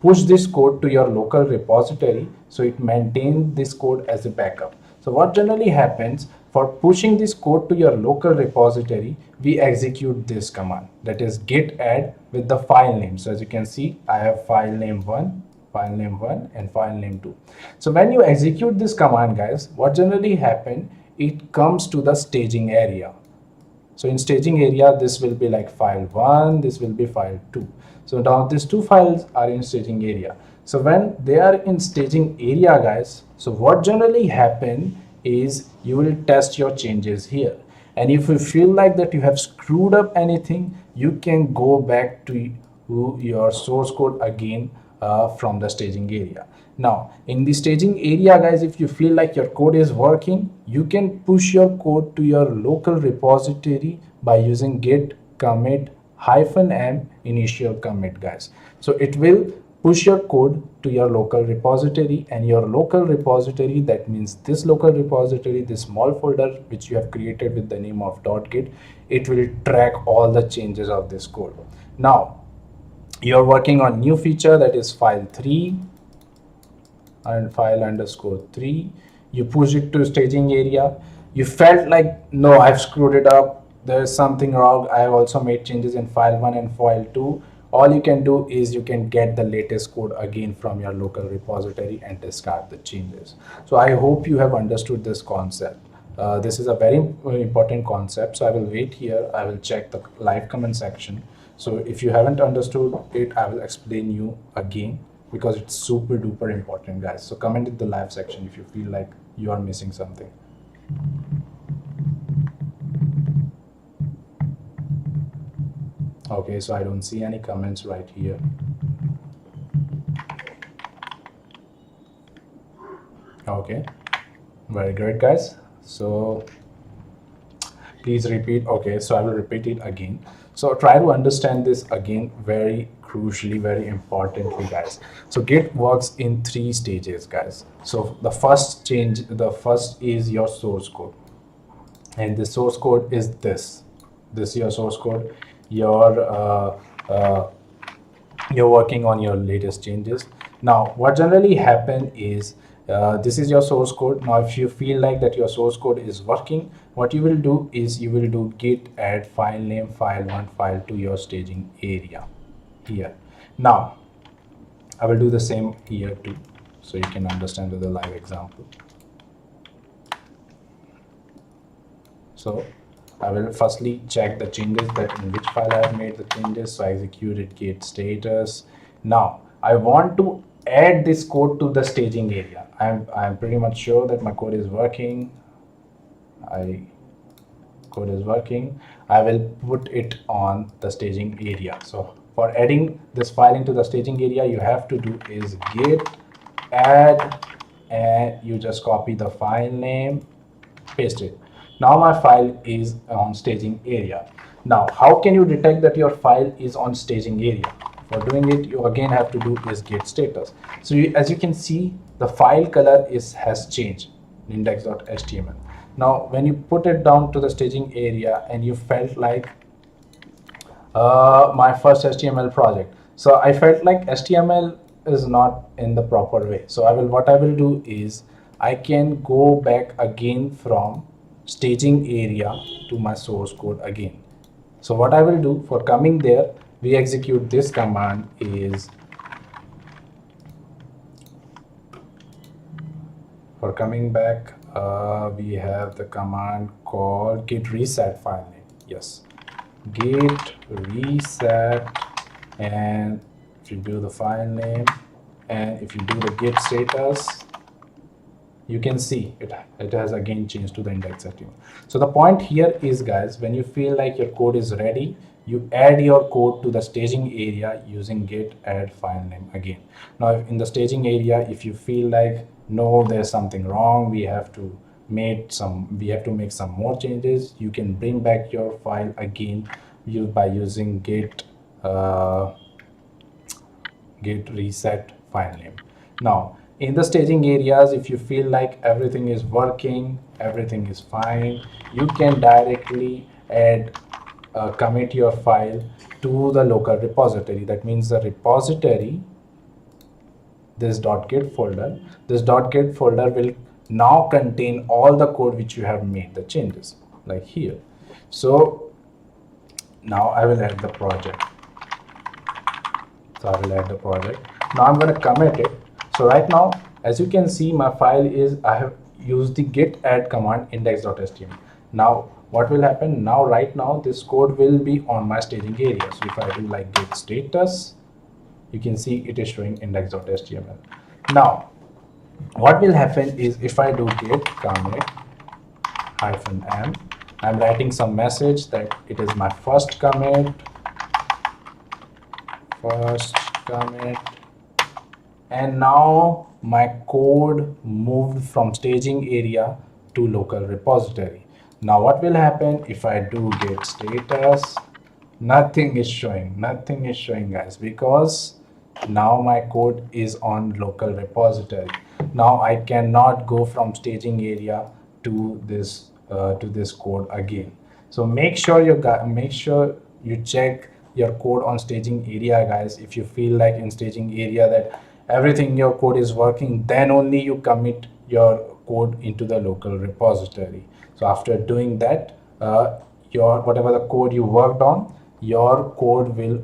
push this code to your local repository, so it maintains this code as a backup. So what generally happens, for pushing this code to your local repository, we execute this command, that is git add with the file name. So as you can see, I have file name 1 and file name 2. So when you execute this command, guys, what generally happen, it comes to the staging area. So in staging area, this will be like file 1, this will be file 2. So now these 2 files are in staging area. So when they are in staging area, guys, so what generally happen is you will test your changes here. And if you feel like that you have screwed up anything, you can go back to your source code again from the staging area. Now in the staging area, guys, if you feel like your code is working, you can push your code to your local repository by using git commit -m initial commit, guys. So it will push your code to your local repository, and your local repository, that means this local repository, this small folder which you have created with the name of .git, it will track all the changes of this code. Now you're working on new feature, that is file 3 and file _3. You push it to staging area. You felt like, no, I've screwed it up, there's something wrong, I have also made changes in file 1 and file 2. All you can do is you can get the latest code again from your local repository and discard the changes. So I hope you have understood this concept. This is a very important concept. So I will wait here, I will check the live comment section. So if you haven't understood it, I will explain you again, because it's super duper important, guys. So comment in the live section if you feel like you are missing something. Okay, so I don't see any comments right here. Okay, very great, guys. So please repeat. Okay, so I will repeat it again. So try to understand this again very crucially, very importantly, guys. So Git works in 3 stages, guys. So the first is your source code, and the source code is this your source code. Uh, you're working on your latest changes. Now what generally happen is, this is your source code. Now if you feel like that your source code is working, what you will do is you will do git add file name file1 file to your staging area here. Now I will do the same here too, so you can understand with a live example. So I will firstly check the changes, that in which file I have made the changes. So I executed git status. Now I want to add this code to the staging area. I'm pretty much sure that my code is working. Code is working. I will put it on the staging area. So for adding this file into the staging area, you have to do is git add, and you just copy the file name, paste it. Now my file is on staging area. Now how can you detect that your file is on staging area? For doing it, you again have to do is git status. So as you can see, the file color has changed, index.html. Now when you put it down to the staging area and you felt like my first HTML project, so I felt like HTML is not in the proper way. So what I will do is I can go back again from staging area to my source code again. So what I will do for coming there, we execute this command is, for coming back, we have the command called git reset file name. Yes, git reset, and if you do the file name and if you do the git status, you can see it has again changed to the index.html. So the point here is, guys, when you feel like your code is ready, you add your code to the staging area using git add file name again. Now in the staging area, if you feel like no, there's something wrong, we have to make some more changes, you can bring back your file again by using git reset file name. Now in the staging areas, if you feel like everything is working, everything is fine, you can directly commit your file to the local repository. That means the repository, this .git folder will now contain all the code which you have made the changes, like here. So now I will add the project. Now I'm going to commit it. So right now, as you can see, my file is, I have used the git add command index.html. Now what will happen now? Right now this code will be on my staging area. So if I do like git status, you can see it is showing index.html. Now what will happen is, if I do git commit -m, I'm writing some message that it is my first commit, and now my code moved from staging area to local repository. Now what will happen if I do git status? Nothing is showing, guys, because now my code is on local repository. Now I cannot go from staging area to this code again. So make sure you check your code on staging area, guys. If you feel like in staging area that everything in your code is working, then only you commit your code into the local repository. So after doing that, whatever the code you worked on, your code will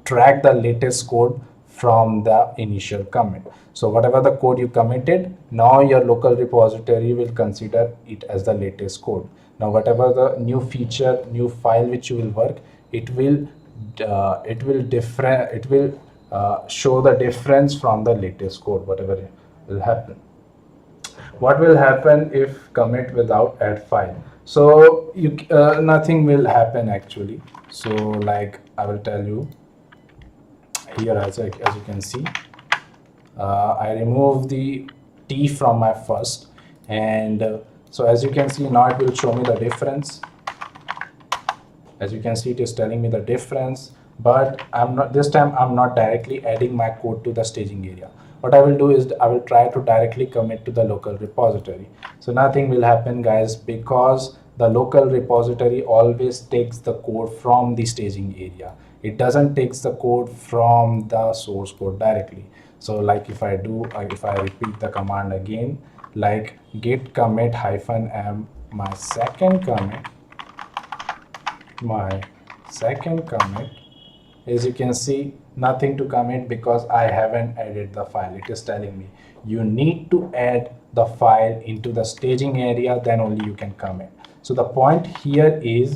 track the latest code from the initial commit. So whatever the code you committed, now your local repository will consider it as the latest code. Now whatever the new feature, new file which you will work, it will show the difference from the latest code, whatever will happen. what will happen if commit without add file? So you nothing will happen actually. So like I will tell you here, as you can see, I remove the T from my first, and so as you can see now it will show me the difference. As you can see, it is telling me the difference, but I'm not, this time I'm not directly adding my code to the staging area. What I will do is I will try to directly commit to the local repository. So nothing will happen, guys, because the local repository always takes the code from the staging area. It doesn't takes the code from the source code directly. So like if I repeat the command again, like git commit -m my second commit, as you can see, nothing to commit because I haven't added the file. It is telling me you need to add the file into the staging area, then only you can commit. So the point here is,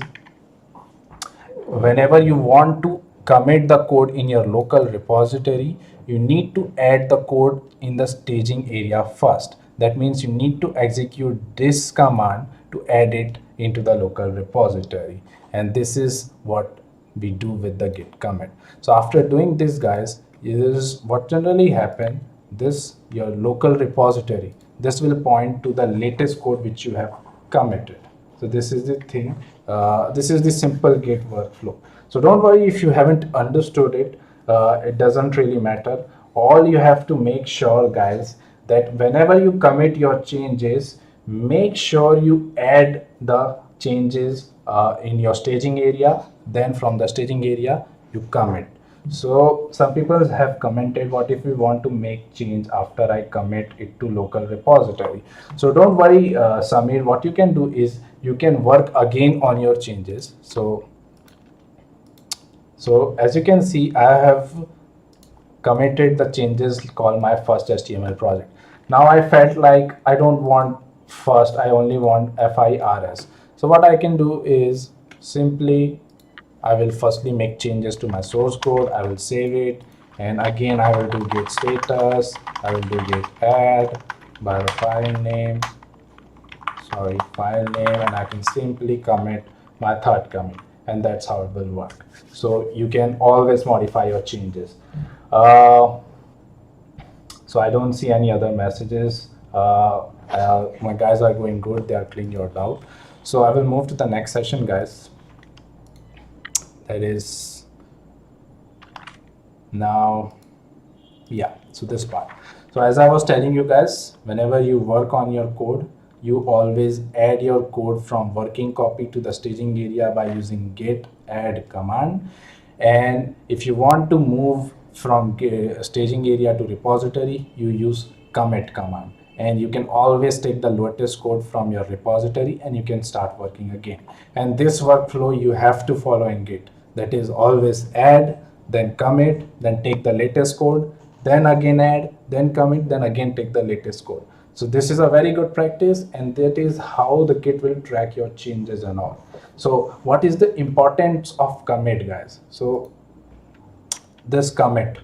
whenever you want to commit the code in your local repository, you need to add the code in the staging area first. That means you need to execute this command to add it into the local repository, and this is what we do with the git commit. So after doing this, guys, is what generally happen, this your local repository, this will point to the latest code which you have committed. So this is the thing, this is the simple git workflow. So don't worry if you haven't understood it, it doesn't really matter. All you have to make sure, guys, that whenever you commit your changes, make sure you add the changes in your staging area, then from the staging area you commit. So some people have commented, what if we want to make change after I commit it to local repository? So don't worry, Samir, what you can do is you can work again on your changes. So as you can see, I have committed the changes called my first HTML project. Now I felt like I don't want first, I only want FIRS. So what I can do is simply I will firstly make changes to my source code, I will save it, and again I will do git status, I will do git add by the file name, and I can simply commit my third commit, and that's how it will work. So you can always modify your changes. So I don't see any other messages. My guys are going good, they are clearing your doubt. So I will move to the next session, guys. That is now, yeah, so this part. So as I was telling you guys, whenever you work on your code, you always add your code from working copy to the staging area by using git add command. And if you want to move from staging area to repository, you use commit command, and you can always take the latest code from your repository and you can start working again. And this workflow you have to follow in Git. That is always add, then commit, then take the latest code, then again add, then commit, then again take the latest code. So this is a very good practice, and that is how the Git will track your changes and all. So what is the importance of commit, guys? So this commit,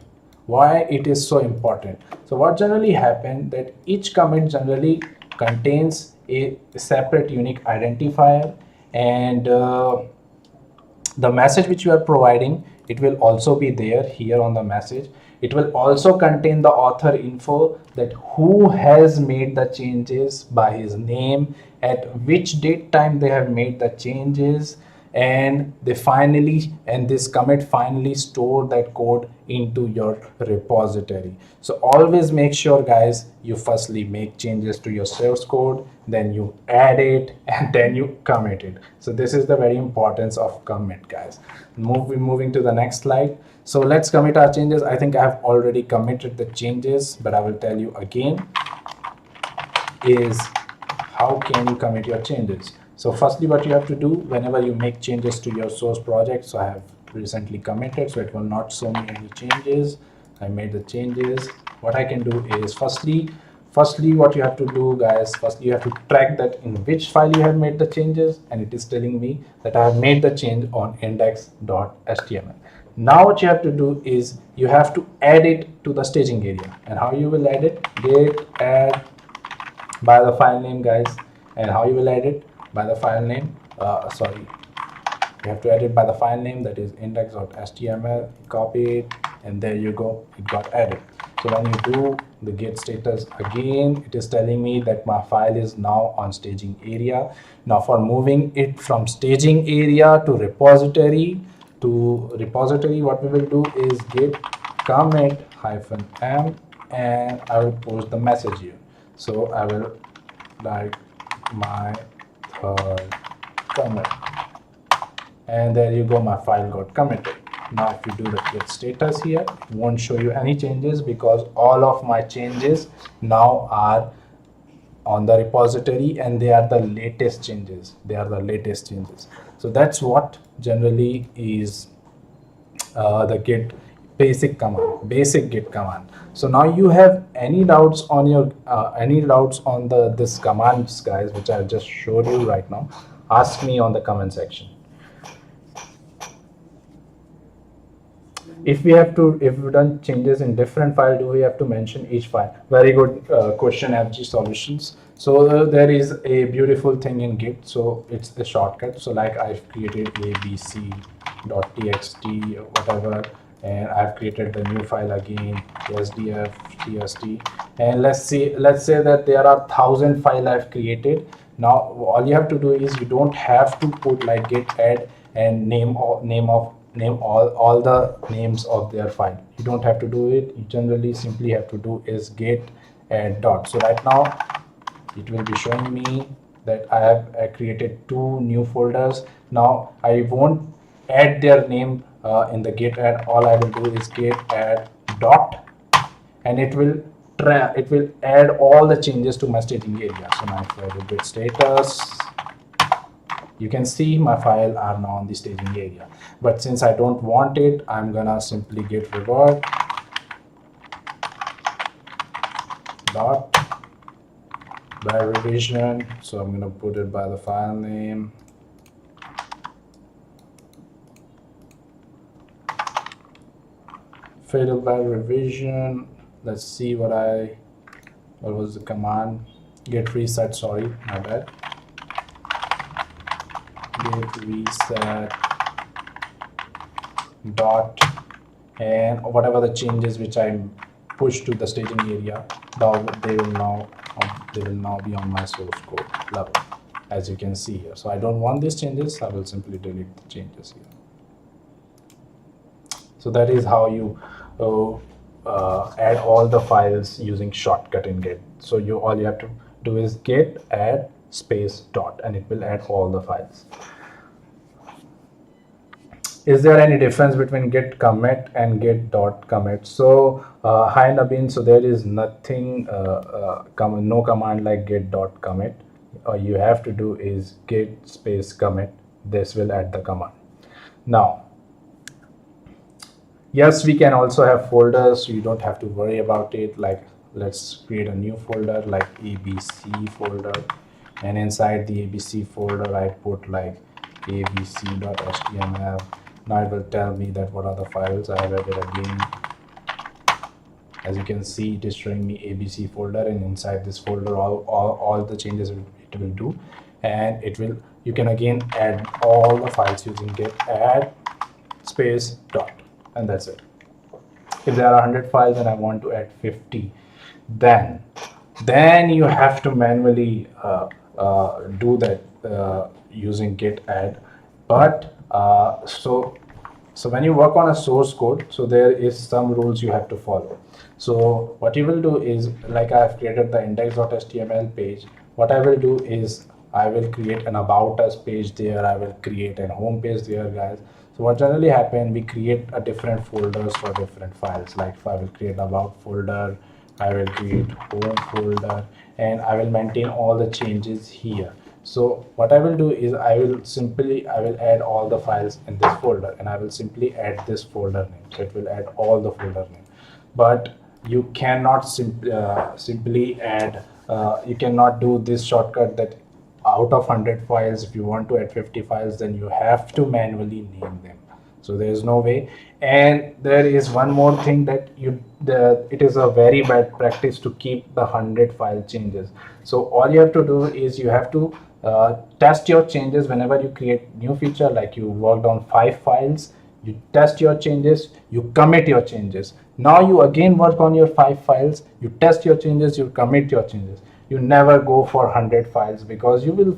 why it is so important? So what generally happens that each commit generally contains a separate unique identifier, and the message which you are providing, it will also be there here on the message. It will also contain the author info, that who has made the changes by his name, at which date time they have made the changes, and this commit finally store that code into your repository. So always make sure, guys, you firstly make changes to your source code, then you add it, and then you commit it. So this is the very importance of commit, guys. Moving to the next slide. So let's commit our changes. I think I have already committed the changes, but I will tell you again is how can you commit your changes. So firstly, what you have to do whenever you make changes to your source project, so I have recently committed, so it will not show me any changes. I made the changes. What I can do is firstly what you have to do, guys, firstly you have to track that in which file you have made the changes, and it is telling me that I have made the change on index.html. Now what you have to do is you have to add it to the staging area. And how you will add it? Git add by the file name, guys. And how you will edit? By the file name, sorry, you have to edit by the file name, that is index.html. Copy it, and there you go, it got added. So when you do the git status again, it is telling me that my file is now on staging area. Now for moving it from staging area to repository, what we will do is git commit -m, and I will post the message here. So I will like my third commit, and there you go, my file got committed. Now if you do the git status here, it won't show you any changes because all of my changes now are on the repository, and they are the latest changes. So that's what generally is the git basic git command. So now you have any doubts on your this commands, guys, which I just showed you right now, ask me on the comment section. If we've done changes in different file, do we have to mention each file? Very good question, FG Solutions. So there is a beautiful thing in Git. So it's the shortcut. So like I've created abc.txt or whatever, and I've created the new file again, sdf tst, and let's say that there are 1,000 file I've created. Now all you have to do is, you don't have to put like git add and name all the names of their file. You don't have to do it. You generally simply have to do is git add dot. So right now it will be showing me that I have created 2 new folders. Now I won't add their name in the git add. All I will do is git add dot, and it will add all the changes to my staging area. So now if I do git status, you can see my file are now on the staging area. But since I don't want it, I'm gonna simply git revert dot by revision. So I'm gonna put it by the file name. Fatal by revision. Let's see what was the command? Git reset, sorry, my bad. Git reset dot, and whatever the changes which I pushed to the staging area, they will now be on my source code level, as you can see here. So I don't want these changes. I will simply delete the changes here. So that is how you add all the files using shortcut in Git. So all you have to do is git add space dot, and it will add all the files. Is there any difference between git commit and git dot commit? So hi Nabin, so there is nothing, no command like git dot commit. All you have to do is git space commit. This will add the command. Now yes, we can also have folders, so you don't have to worry about it. Like let's create a new folder like abc folder, and inside the abc folder I put like abc.html. Now it will tell me that what are the files I have added again. As you can see, it is showing me abc folder, and inside this folder all the changes it will do, and you can again add all the files using git add space dot, and that's it. If there are 100 files and I want to add 50, then you have to manually do that using git add. But so when you work on a source code, so there is some rules you have to follow. So what you will do is, like I have created the index.html page, what I will do is I will create an about us page there. I will create a home page there, guys. So what generally happen, we create a different folders for different files. Like if I will create about folder, I will create home folder, and I will maintain all the changes here. So what I will do is I will add all the files in this folder, and I will simply add this folder name. So it will add all the folder name. But you cannot simply add, you cannot do this shortcut that out of 100 files, if you want to add 50 files, then you have to manually name them. So there is no way. And there is one more thing, that it is a very bad practice to keep the 100 file changes. So all you have to do is you have to test your changes whenever you create new feature. Like you worked on 5 files, you test your changes, you commit your changes. Now you again work on your 5 files, you test your changes, you commit your changes. You never go for 100 files, because you will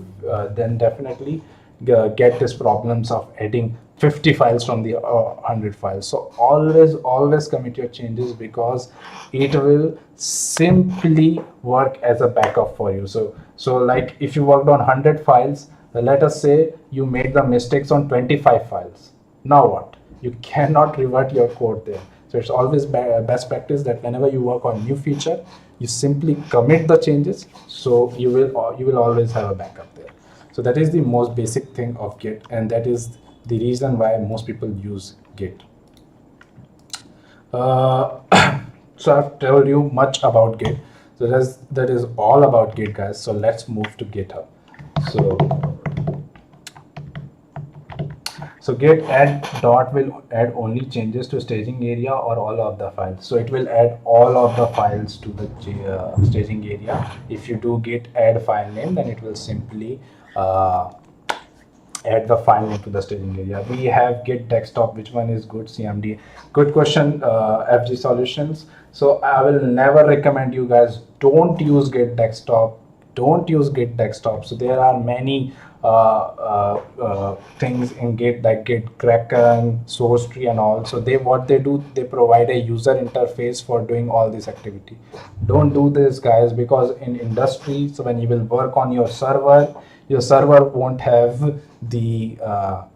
then definitely get these problems of adding 50 files from the 100 files. So always commit your changes, because it will simply work as a backup for you. So like if you worked on 100 files, let us say you made the mistakes on 25 files. Now what? You cannot revert your code there. So it's always best practice that whenever you work on new feature, you simply commit the changes, so you will always have a backup there. So that is the most basic thing of Git, and that is the reason why most people use Git. Uh, so I've told you much about Git. So that is all about Git, guys. So let's move to GitHub. So git add dot will add only changes to staging area or all of the files. So it will add all of the files to the staging area. If you do git add file name, then it will simply add the file name to the staging area. We have git desktop. Which one is good? CMD. Good question, FG Solutions. So I will never recommend you guys, don't use git desktop. Don't use git desktop. So there are many things in git, like git kraken, source tree and all. So what they do, they provide a user interface for doing all this activity. Don't do this, guys, because in industry, so when you will work on your server won't have the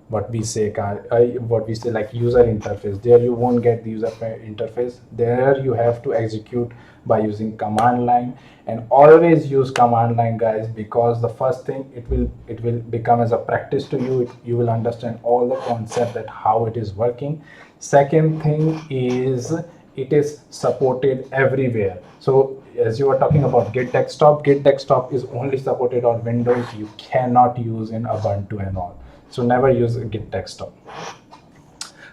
what we say like user interface. There you won't get the user interface. There you have to execute by using command line, and always use command line, guys, because the first thing, it will become as a practice to you. You will understand all the concept, that how it is working. Second thing is, it is supported everywhere. So as you were talking about git desktop is only supported on Windows. You cannot use in Ubuntu and all. So never use git desktop.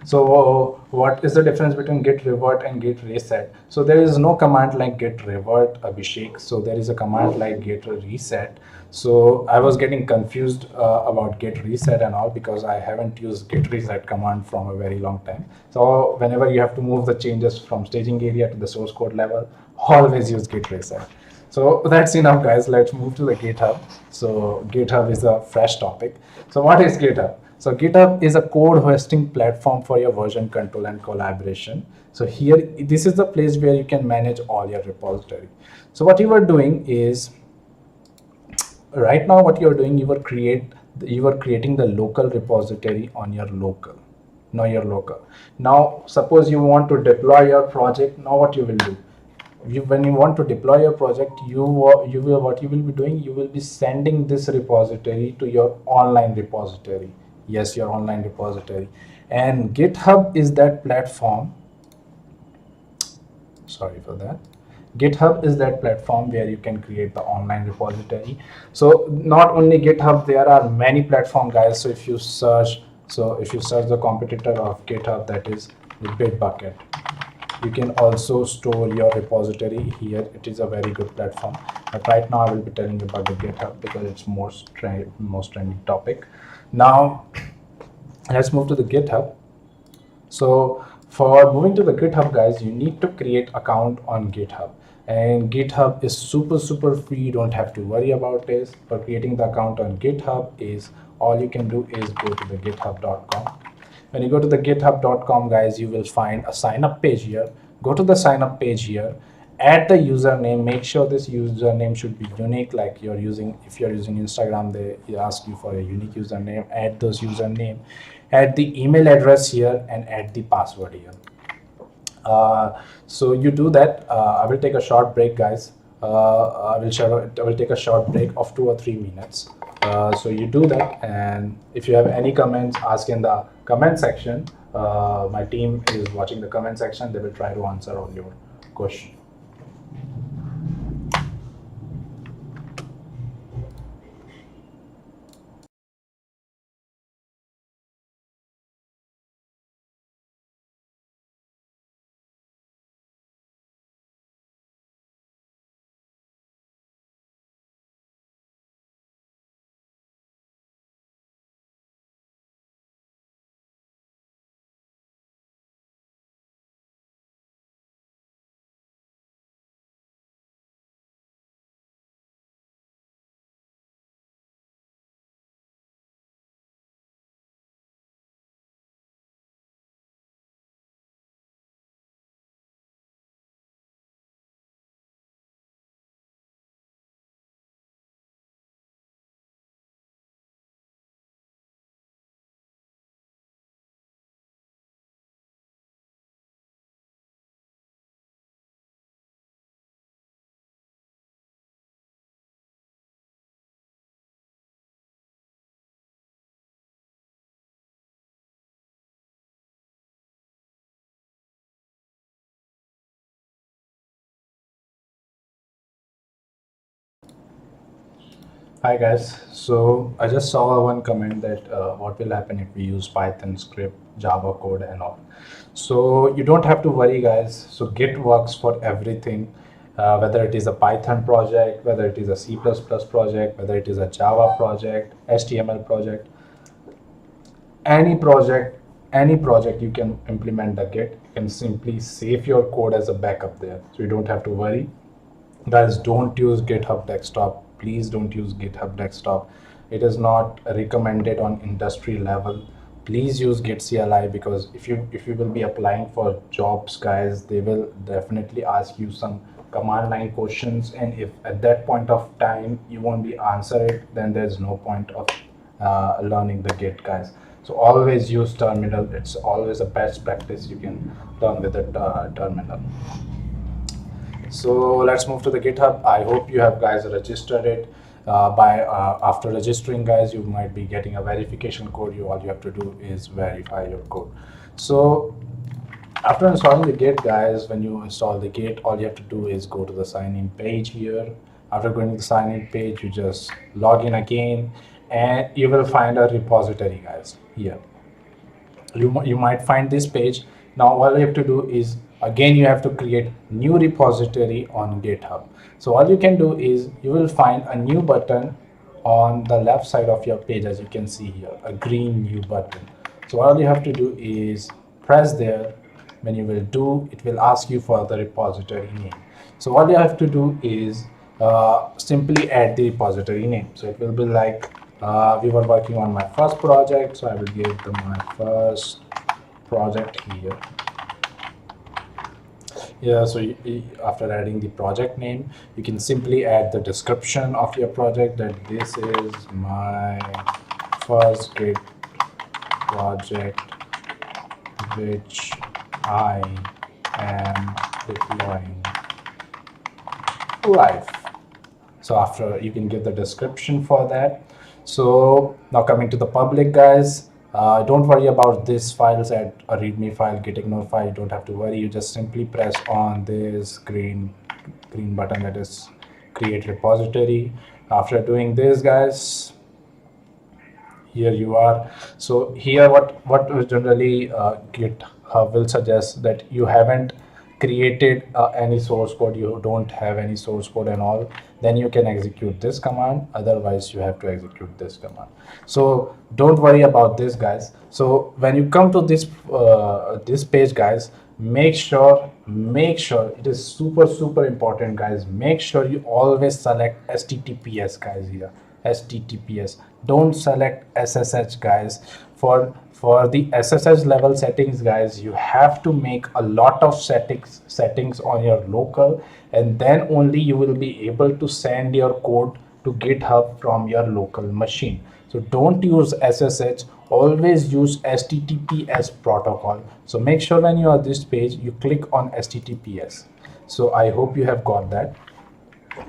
So what is the difference between git revert and git reset? So there is no command like git revert, Abhishek. So there is a command like git reset. So I was getting confused about git reset and all, because I haven't used git reset command from a very long time. So whenever you have to move the changes from staging area to the source code level, always use git reset. So that's enough, guys. Let's move to the GitHub. So GitHub is a fresh topic. So what is GitHub? So GitHub is a code hosting platform for your version control and collaboration. So here, this is the place where you can manage all your repository. So what you are doing is, right now what you're doing, you are creating the local repository on your local. Now suppose you want to deploy your project. Now what you will do, when you want to deploy your project, what you will be doing, you will be sending this repository to your online repository. Yes, your online repository. And GitHub is that platform. Sorry for that. GitHub is that platform where you can create the online repository. So not only GitHub, there are many platforms, guys. So if you search the competitor of GitHub, that is the Bitbucket, you can also store your repository here. It is a very good platform. But right now I will be telling you about the GitHub, because it's most trending topic. Now let's move to the GitHub. So for moving to the GitHub, guys, you need to create account on GitHub, and GitHub is super free. You don't have to worry about this. For creating the account on GitHub, is all you can do is go to the github.com. When you go to the github.com, guys, you will find a sign up page here. Go to the sign up page here, add the username. Make sure this username should be unique. Like if you're using Instagram, they ask you for a unique username. Add those username, add the email address here, and add the password here. So you do that. I will take a short break, guys. I will take a short break of 2 or 3 minutes. So you do that, and if you have any comments, ask in the comment section. My team is watching the comment section. They will try to answer all your questions. Hi guys. So I just saw one comment that what will happen if we use Python script, Java code, and all. So you don't have to worry, guys. So Git works for everything, whether it is a Python project, whether it is a C++ project, whether it is a Java project, HTML project, any project, any project you can implement the Git. You can simply save your code as a backup there, so you don't have to worry. Guys, don't use GitHub desktop. Please don't use GitHub desktop. It is not recommended on industry level. Please use Git CLI, because if you will be applying for jobs, guys, they will definitely ask you some command line questions, and if at that point of time you won't be answer it, then there's no point of learning the Git, guys. So always use terminal. It's always a best practice you can learn with the terminal. So let's move to the GitHub. I hope you have guys registered it. By After registering, guys, you might be getting a verification code. All you have to do is verify your code. So after installing the Git, guys, when you install the Git, all you have to do is go to the sign in page here. After going to the sign in page, you just log in again, and you will find a repository, guys, here. You might find this page. Now all you have to do is, again, you have to create new repository on GitHub. So all you can do is, you will find a new button on the left side of your page, as you can see here, a green new button. So all you have to do is press there. When you will do, it will ask you for the repository name. So all you have to do is simply add the repository name. So it will be like, we were working on my first project, so I will give them my first project here. Yeah, so after adding the project name, you can simply add the description of your project, that this is my first Git project which I am deploying live. So after, you can give the description for that. So now coming to the public, guys, don't worry about this files at a readme file, gitignore file. You don't have to worry. You just simply press on this green button, that is create repository. After doing this, guys, here you are. So here, what generally GitHub will suggest, that you haven't created any source code, you don't have any source code and all, then you can execute this command. Otherwise, you have to execute this command. So don't worry about this, guys. So when you come to this page, guys, make sure it is super important, guys. Make sure you always select HTTPS, guys. Here, HTTPS. Don't select SSH, guys. For the SSH level settings, guys, you have to make a lot of settings on your local, and then only you will be able to send your code to GitHub from your local machine. So don't use SSH, always use HTTPS protocol. So make sure when you are this page, you click on HTTPS. So I hope you have got that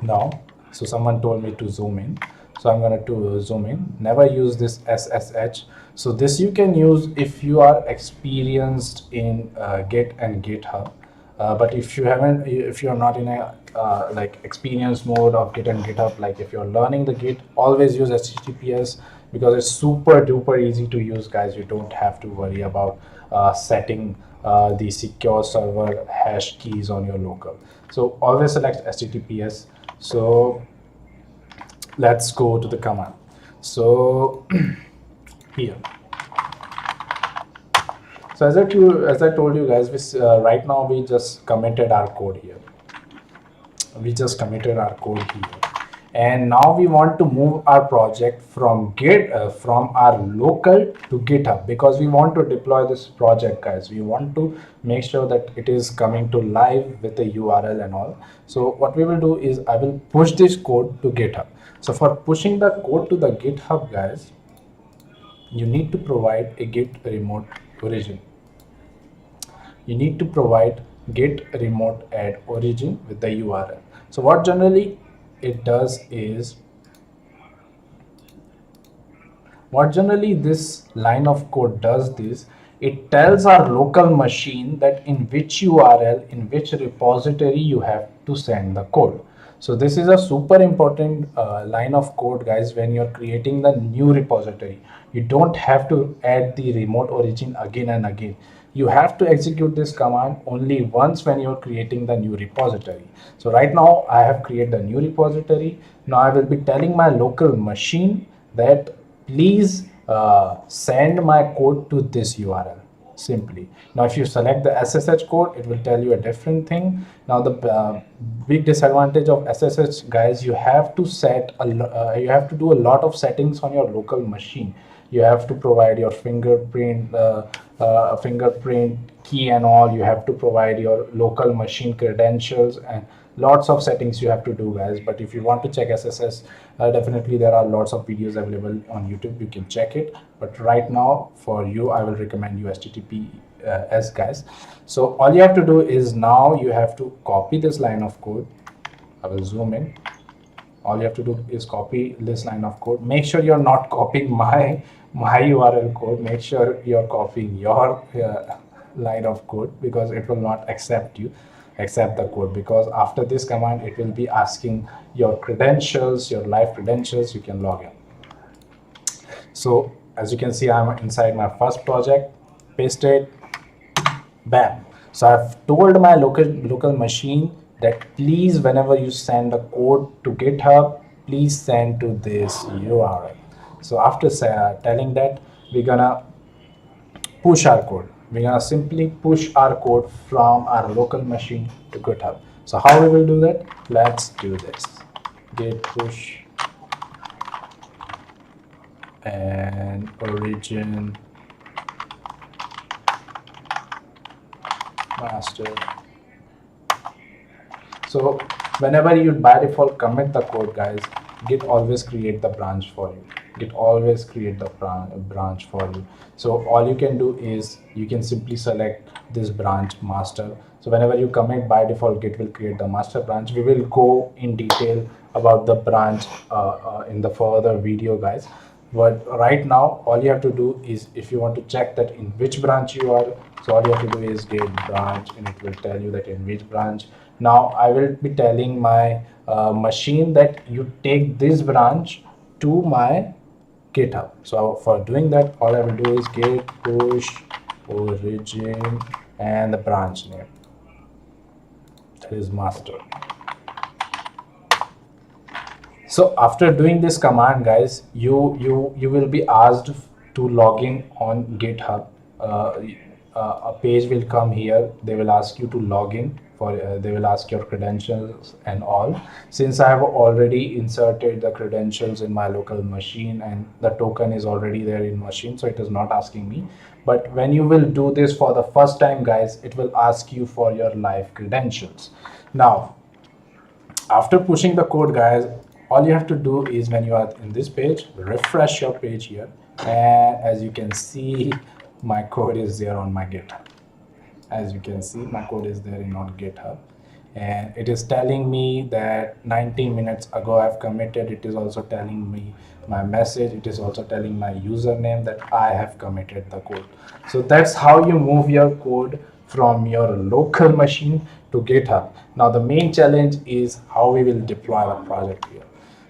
now. So someone told me to zoom in, so I'm going to zoom in. Never use this SSH. So this you can use if you are experienced in Git and GitHub. But if you haven't, if you're not in a like experience mode of Git and GitHub, like if you're learning the Git, always use HTTPS, because it's super duper easy to use, guys. You don't have to worry about setting the secure server hash keys on your local. So always select HTTPS. So let's go to the command. So here. So as I told you, guys, right now we just committed our code here. And now we want to move our project from from our local to GitHub, because we want to deploy this project, guys. We want to make sure that it is coming to live with the URL and all. So what we will do is, I will push this code to GitHub. So for pushing the code to the GitHub, guys, you need to provide a git remote origin. You need to provide git remote add origin with the URL. So what generally it does is, this line of code does this, it tells our local machine that in which URL, in which repository you have to send the code. So this is a super important line of code, guys. When you're creating the new repository, you don't have to add the remote origin again and again. You have to execute this command only once when you're creating the new repository. So right now I have created the new repository. Now I will be telling my local machine that please send my code to this URL simply. Now if you select the SSH code, it will tell you a different thing. Now the big disadvantage of SSH, guys, you have to you have to do a lot of settings on your local machine. You have to provide your fingerprint key and all. You have to provide your local machine credentials and lots of settings you have to do, guys. But if you want to check SSS, definitely there are lots of videos available on YouTube. You can check it. But right now for you, I will recommend you HTTPS, guys. So all you have to do is now you have to copy this line of code. I will zoom in. All you have to do is copy this line of code. Make sure you're not copying my URL code. Make sure you're copying your line of code, because it will not accept the code, because after this command it will be asking your credentials, your live credentials. You can log in. So as you can see, I'm inside my first project. Paste it, bam. So I've told my local machine that please, whenever you send a code to GitHub, please send to this URL. So after telling that, we're gonna push our code. We're gonna simply push our code from our local machine to GitHub. So how we will do that? Let's do this. Git push and origin master. So whenever you by default commit the code, guys, Git always create the branch for you. Git always create the branch for you. So all you can do is you can simply select this branch master. So whenever you commit, by default Git will create the master branch. We will go in detail about the branch in the further video, guys. But right now all you have to do is, if you want to check that in which branch you are, so all you have to do is git branch, and it will tell you that in which branch. Now I will be telling my machine that you take this branch to my GitHub. So for doing that, all I will do is git push origin and the branch name, that is master. So after doing this command, guys, you will be asked to log in on GitHub. A page will come here. They will ask you to log in for they will ask your credentials and all. Since I have already inserted the credentials in my local machine and the token is already there in machine, so it is not asking me. But when you will do this for the first time, guys, it will ask you for your live credentials. Now after pushing the code, guys, all you have to do is, when you are in this page, refresh your page here, and as you can see, my code is there on my GitHub. As you can see, my code is there on GitHub, and it is telling me that 19 minutes ago I've committed. It is also telling me my message. It is also telling my username that I have committed the code. So that's how you move your code from your local machine to GitHub. Now the main challenge is how we will deploy the project here.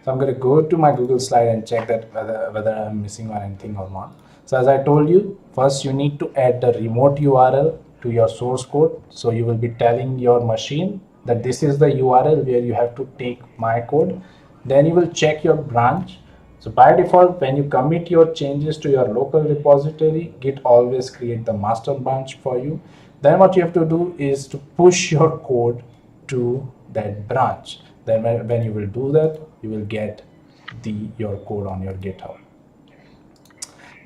So I'm going to go to my Google slide and check that whether I'm missing on anything or not. So as I told you, first you need to add the remote URL to your source code. So you will be telling your machine that this is the URL where you have to take my code. Then you will check your branch. So by default, when you commit your changes to your local repository, Git always create the master branch for you. Then what you have to do is to push your code to that branch. Then when you will do that, you will get your code on your GitHub.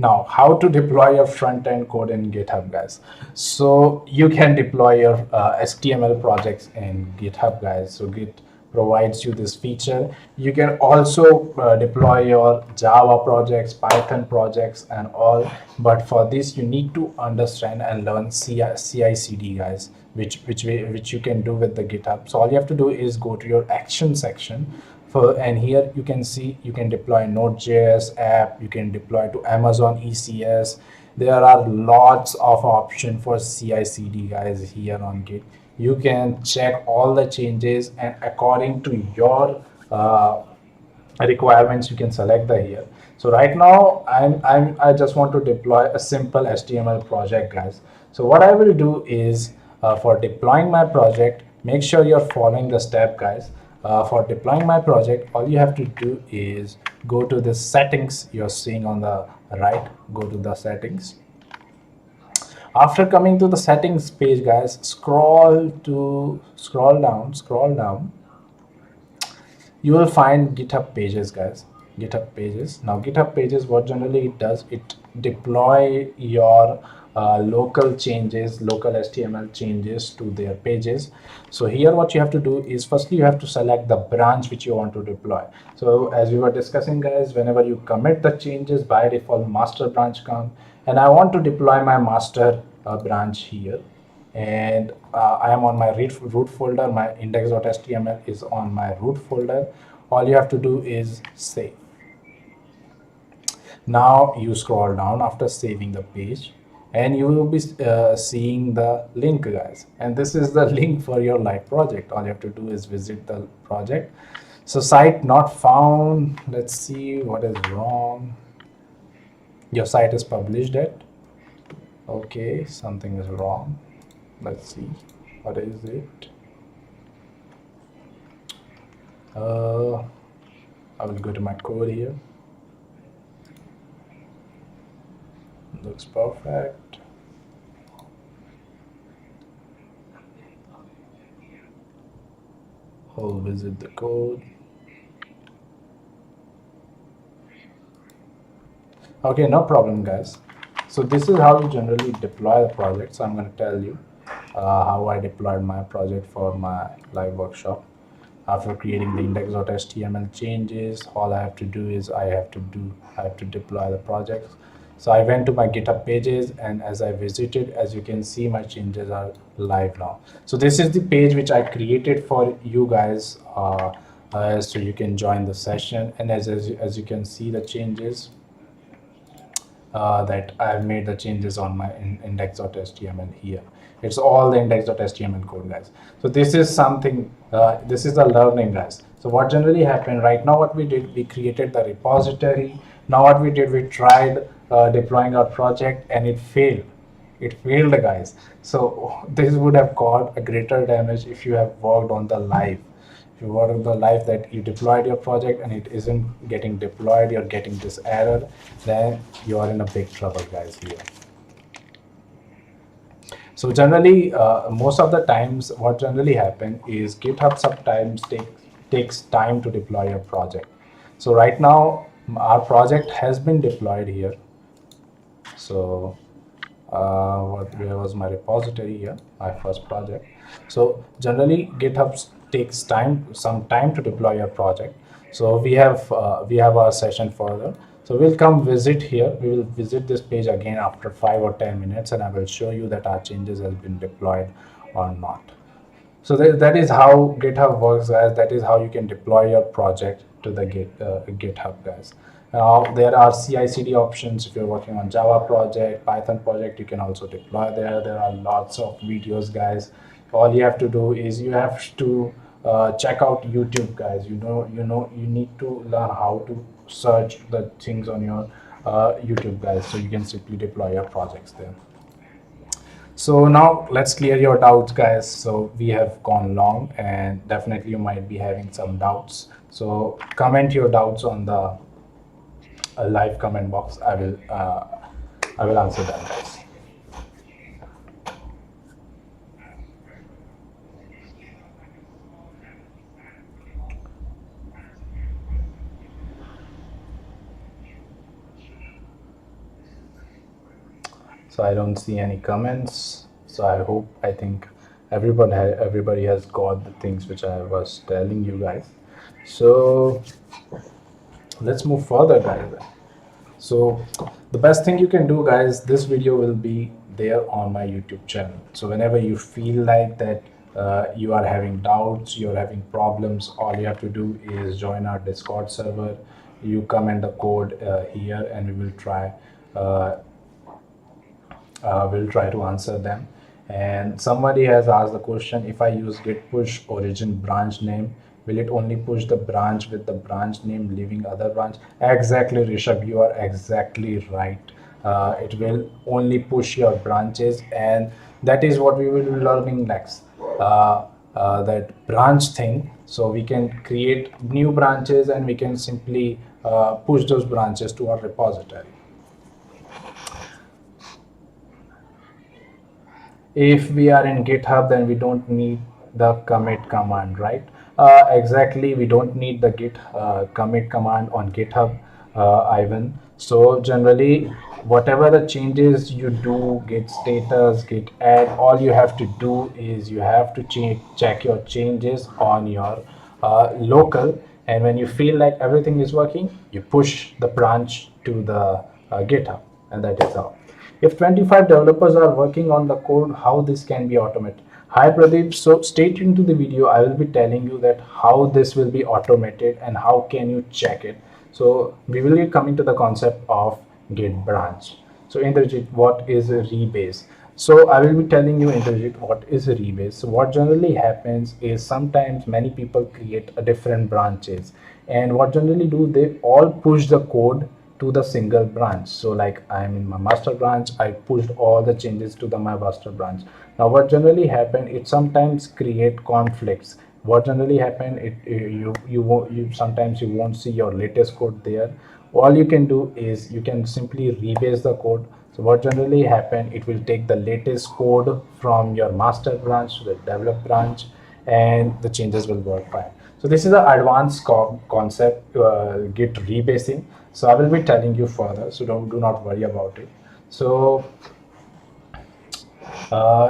Now, how to deploy your front-end code in GitHub, guys? So you can deploy your HTML projects in GitHub, guys. So Git provides you this feature. You can also deploy your Java projects, Python projects, and all. But for this, you need to understand and learn CI/CD, guys, which you can do with the GitHub. So all you have to do is go to your action section. And here you can see you can deploy Node.js app, you can deploy to Amazon ECS. There are lots of options for CI/CD, guys, here on Git. you can check all the changes, and according to your requirements you can select the here. So right now I just want to deploy a simple HTML project, guys. So what I will do is, for deploying my project, make sure you're following the step, guys. For deploying my project, all you have to do is go to the settings you're seeing on the right. Go to the settings. After coming to the settings page, guys, scroll down, you will find GitHub pages, guys. GitHub pages. Now GitHub pages, what generally it does, it deploy your local changes, local HTML changes to their pages. So here what you have to do is, firstly you have to select the branch which you want to deploy. So as we were discussing, guys, whenever you commit the changes, by default master branch come, and I want to deploy my master branch here, and I am on my root folder. My index.html is on my root folder. All you have to do is save. Now you scroll down after saving the page, and you will be seeing the link, guys, and this is the link for your live project. All you have to do is visit the project. So site not found. Let's see what is wrong. Your site is published at, okay, something is wrong. Let's see what is it. I will go to my code here. Looks perfect. I'll visit the code. Okay, no problem, guys. So this is how you generally deploy the project. So I'm going to tell you how I deployed my project for my live workshop. After creating the index.html changes, all I have to do is I have to deploy the project. So I went to my GitHub pages, and as I visited, as you can see, my changes are live now. So this is the page which I created for you guys, so you can join the session. And as you can see the changes, that I've made the changes on my index.html here. It's all the index.html code, guys. So this is something, this is the learning, guys. So what generally happened right now, what we did, we created the repository. Now what we did, we tried deploying our project, and it failed. It failed, guys. So this would have caused a greater damage if you have worked on the live. If you work on the live, that you deployed your project and it isn't getting deployed, you're getting this error, then you are in a big trouble, guys, here. So generally, most of the times, what generally happen is GitHub sometimes takes time to deploy your project. So right now, our project has been deployed here. So where was my repository here? My first project. So generally, GitHub takes some time to deploy your project. So we have our session further. So we'll come visit here. We will visit this page again after 5 or 10 minutes, and I will show you that our changes has been deployed or not. So that is how GitHub works, guys. That is how you can deploy your project to the GitHub, guys. Now there are CI/CD options. If you're working on Java project, Python project, you can also deploy there. There are lots of videos, guys. All you have to do is you have to check out YouTube, guys. You need to learn how to search the things on your YouTube, guys, so you can simply deploy your projects there. So now let's clear your doubts, guys. So we have gone long, and definitely you might be having some doubts. So comment your doubts on the live comment box. I will answer them, guys. So I don't see any comments. So I think everybody has got the things which I was telling you guys. So let's move further, guys. So the best thing you can do, guys, this video will be there on my YouTube channel. So whenever you feel like that you are having doubts, you're having problems, all you have to do is join our Discord server. You comment the code here, and we will try to answer them. And somebody has asked the question, if I use git push origin branch name, will it only push the branch with the branch name, leaving other branch? Exactly, Rishabh, you are exactly right. It will only push your branches, and that is what we will be learning next. Uh, that branch thing. So we can create new branches and we can simply push those branches to our repository. If we are in GitHub, then we don't need the commit command, right? Exactly, we don't need the git commit command on GitHub, Ivan. So generally, whatever the changes you do, git status, git add, all you have to do is you have to check your changes on your local, and when you feel like everything is working, you push the branch to the GitHub, and that is all. If 25 developers are working on the code, how this can be automated? Hi Pradeep, so stay tuned to the video. I will be telling you that how this will be automated and how can you check it. So we will be coming to the concept of git branch. So Indrajit, what is a rebase? So I will be telling you, Indrajit, what is a rebase. So what generally happens is sometimes many people create a different branches, and what generally do, they all push the code to the single branch. So like I'm in my master branch, I pushed all the changes to the my master branch. Now what generally happen, it sometimes create conflicts. What generally happen, you sometimes you won't see your latest code there. All you can do is you can simply rebase the code. So what generally happen, it will take the latest code from your master branch to the develop branch, and the changes will work fine. So this is an advanced concept, git rebasing. So I will be telling you further, so do not worry about it. So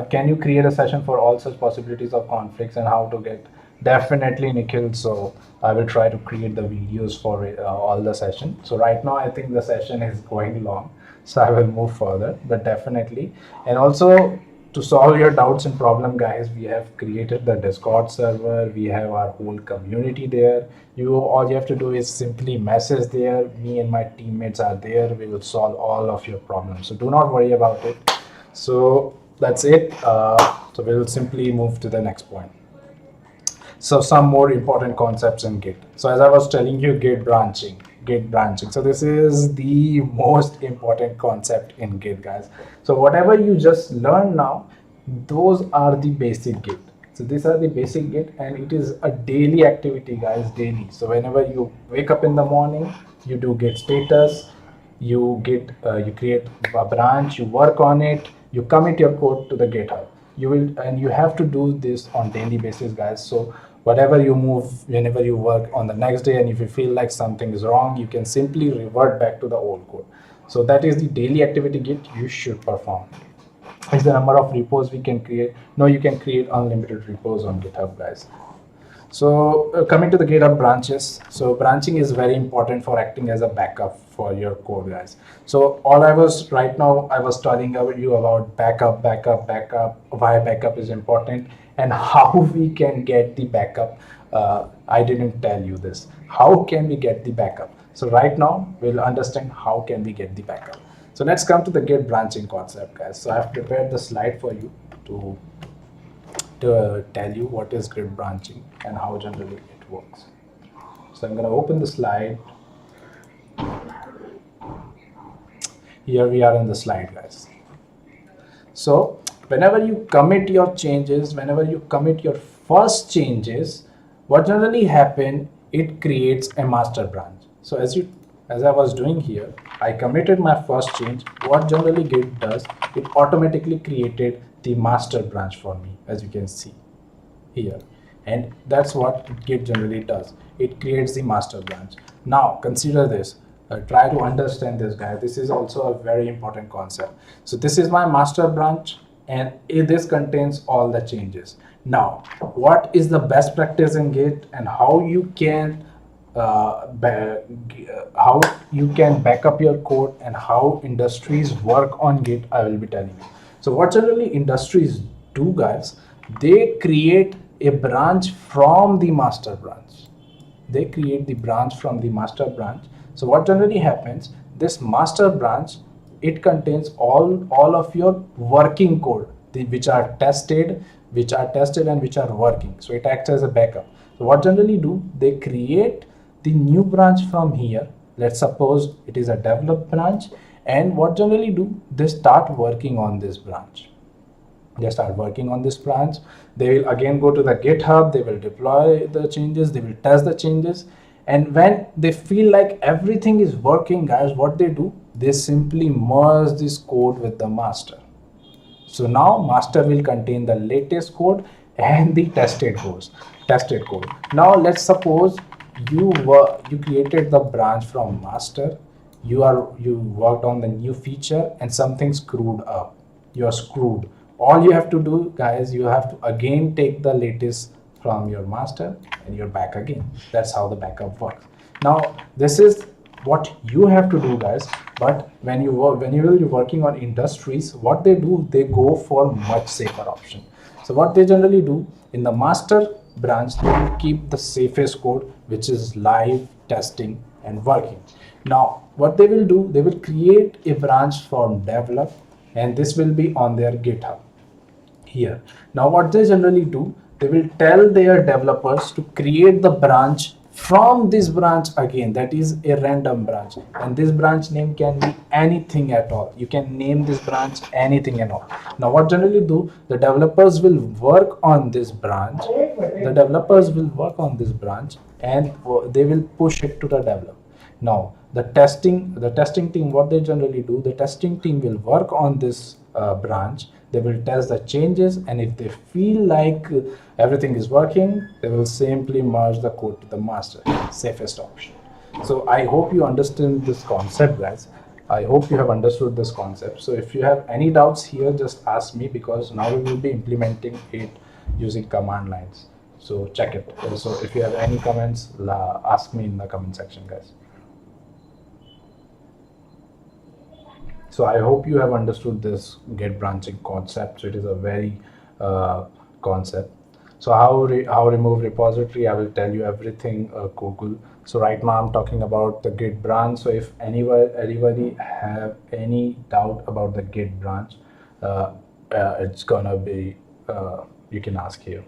can you create a session for all such possibilities of conflicts and how to get? Definitely, Nikhil. So I will try to create the videos for all the session. So right now I think the session is going long, so I will move further, but definitely. And also, to solve your doubts and problem, guys, we have created the Discord server. We have our whole community there. You all you have to do is simply message there. Me and my teammates are there. We will solve all of your problems, so do not worry about it. So that's it. So we'll simply move to the next point. So some more important concepts in Git. So as I was telling you, Git branching. So this is the most important concept in Git, guys. So whatever you just learned now, those are the basic Git. So these are the basic Git, and it is a daily activity, guys, daily. So whenever you wake up in the morning, you do Git status, you create a branch, you work on it, you commit your code to the GitHub. You will, and you have to do this on daily basis, guys. So whatever you move, whenever you work on the next day, and if you feel like something is wrong, you can simply revert back to the old code. So that is the daily activity Git you should perform. Is the number of repos we can create? No, you can create unlimited repos on GitHub, guys. So coming to the GitHub branches, so branching is very important for acting as a backup for your code, guys. So all I was right now, I was telling you about backup, why backup is important, and how we can get the backup. I didn't tell you this. How can we get the backup? So right now we'll understand how can we get the backup. So let's come to the Git branching concept, guys. So I've prepared the slide for you to tell you what is Git branching and how generally it works. So I'm going to open the slide. Here we are in the slide, guys. So whenever you commit your changes, whenever you commit your first changes, what generally happen, it creates a master branch. So as I was doing here, I committed my first change. What generally Git does, it automatically created the master branch for me, as you can see here. And that's what Git generally does. It creates the master branch. Now consider this. Try to understand this, guys. This is also a very important concept. So this is my master branch, and this contains all the changes. Now, what is the best practice in Git, and how you can back up your code, and how industries work on Git, I will be telling you. So what generally industries do, guys, they create a branch from the master branch. They create the branch from the master branch. So what generally happens, this master branch, it contains all of your working code. which are tested, and which are working. So it acts as a backup. So what generally do, they create the new branch from here. Let's suppose it is a develop branch, and what generally do, they start working on this branch. They start working on this branch. They will again go to the GitHub, they will deploy the changes, they will test the changes, and when they feel like everything is working, guys, what they do, they simply merge this code with the master. So now master will contain the latest code and the tested code. Now let's suppose you created the branch from master, you worked on the new feature, and something screwed up. You are screwed. All you have to do, guys, you have to again take the latest from your master and you're back again. That's how the backup works. Now this is what you have to do, guys. But when you will be working on industries, what they do, they go for much safer option. So what they generally do, in the master branch, they will keep the safest code, which is live, testing, and working. Now what they will do, they will create a branch from develop, and this will be on their GitHub here. Now what they generally do, they will tell their developers to create the branch from this branch again, that is a random branch, and this branch name can be anything at all. You can name this branch anything and all. Now what generally do, the developers will work on this branch, and they will push it to the developer. Now the testing team, what they generally do, the testing team will work on this branch. They will test the changes, and if they feel like everything is working, they will simply merge the code to the master. Safest option. So I hope you understand this concept, guys. I hope you have understood this concept. So if you have any doubts here, just ask me, because now we will be implementing it using command lines. So check it. So if you have any comments, ask me in the comment section, guys. So I hope you have understood this get branching concept. So it is a very concept. So how remove repository, I will tell you everything Google. So right now I'm talking about the git branch. So if anybody have any doubt about the git branch, it's gonna be you can ask here.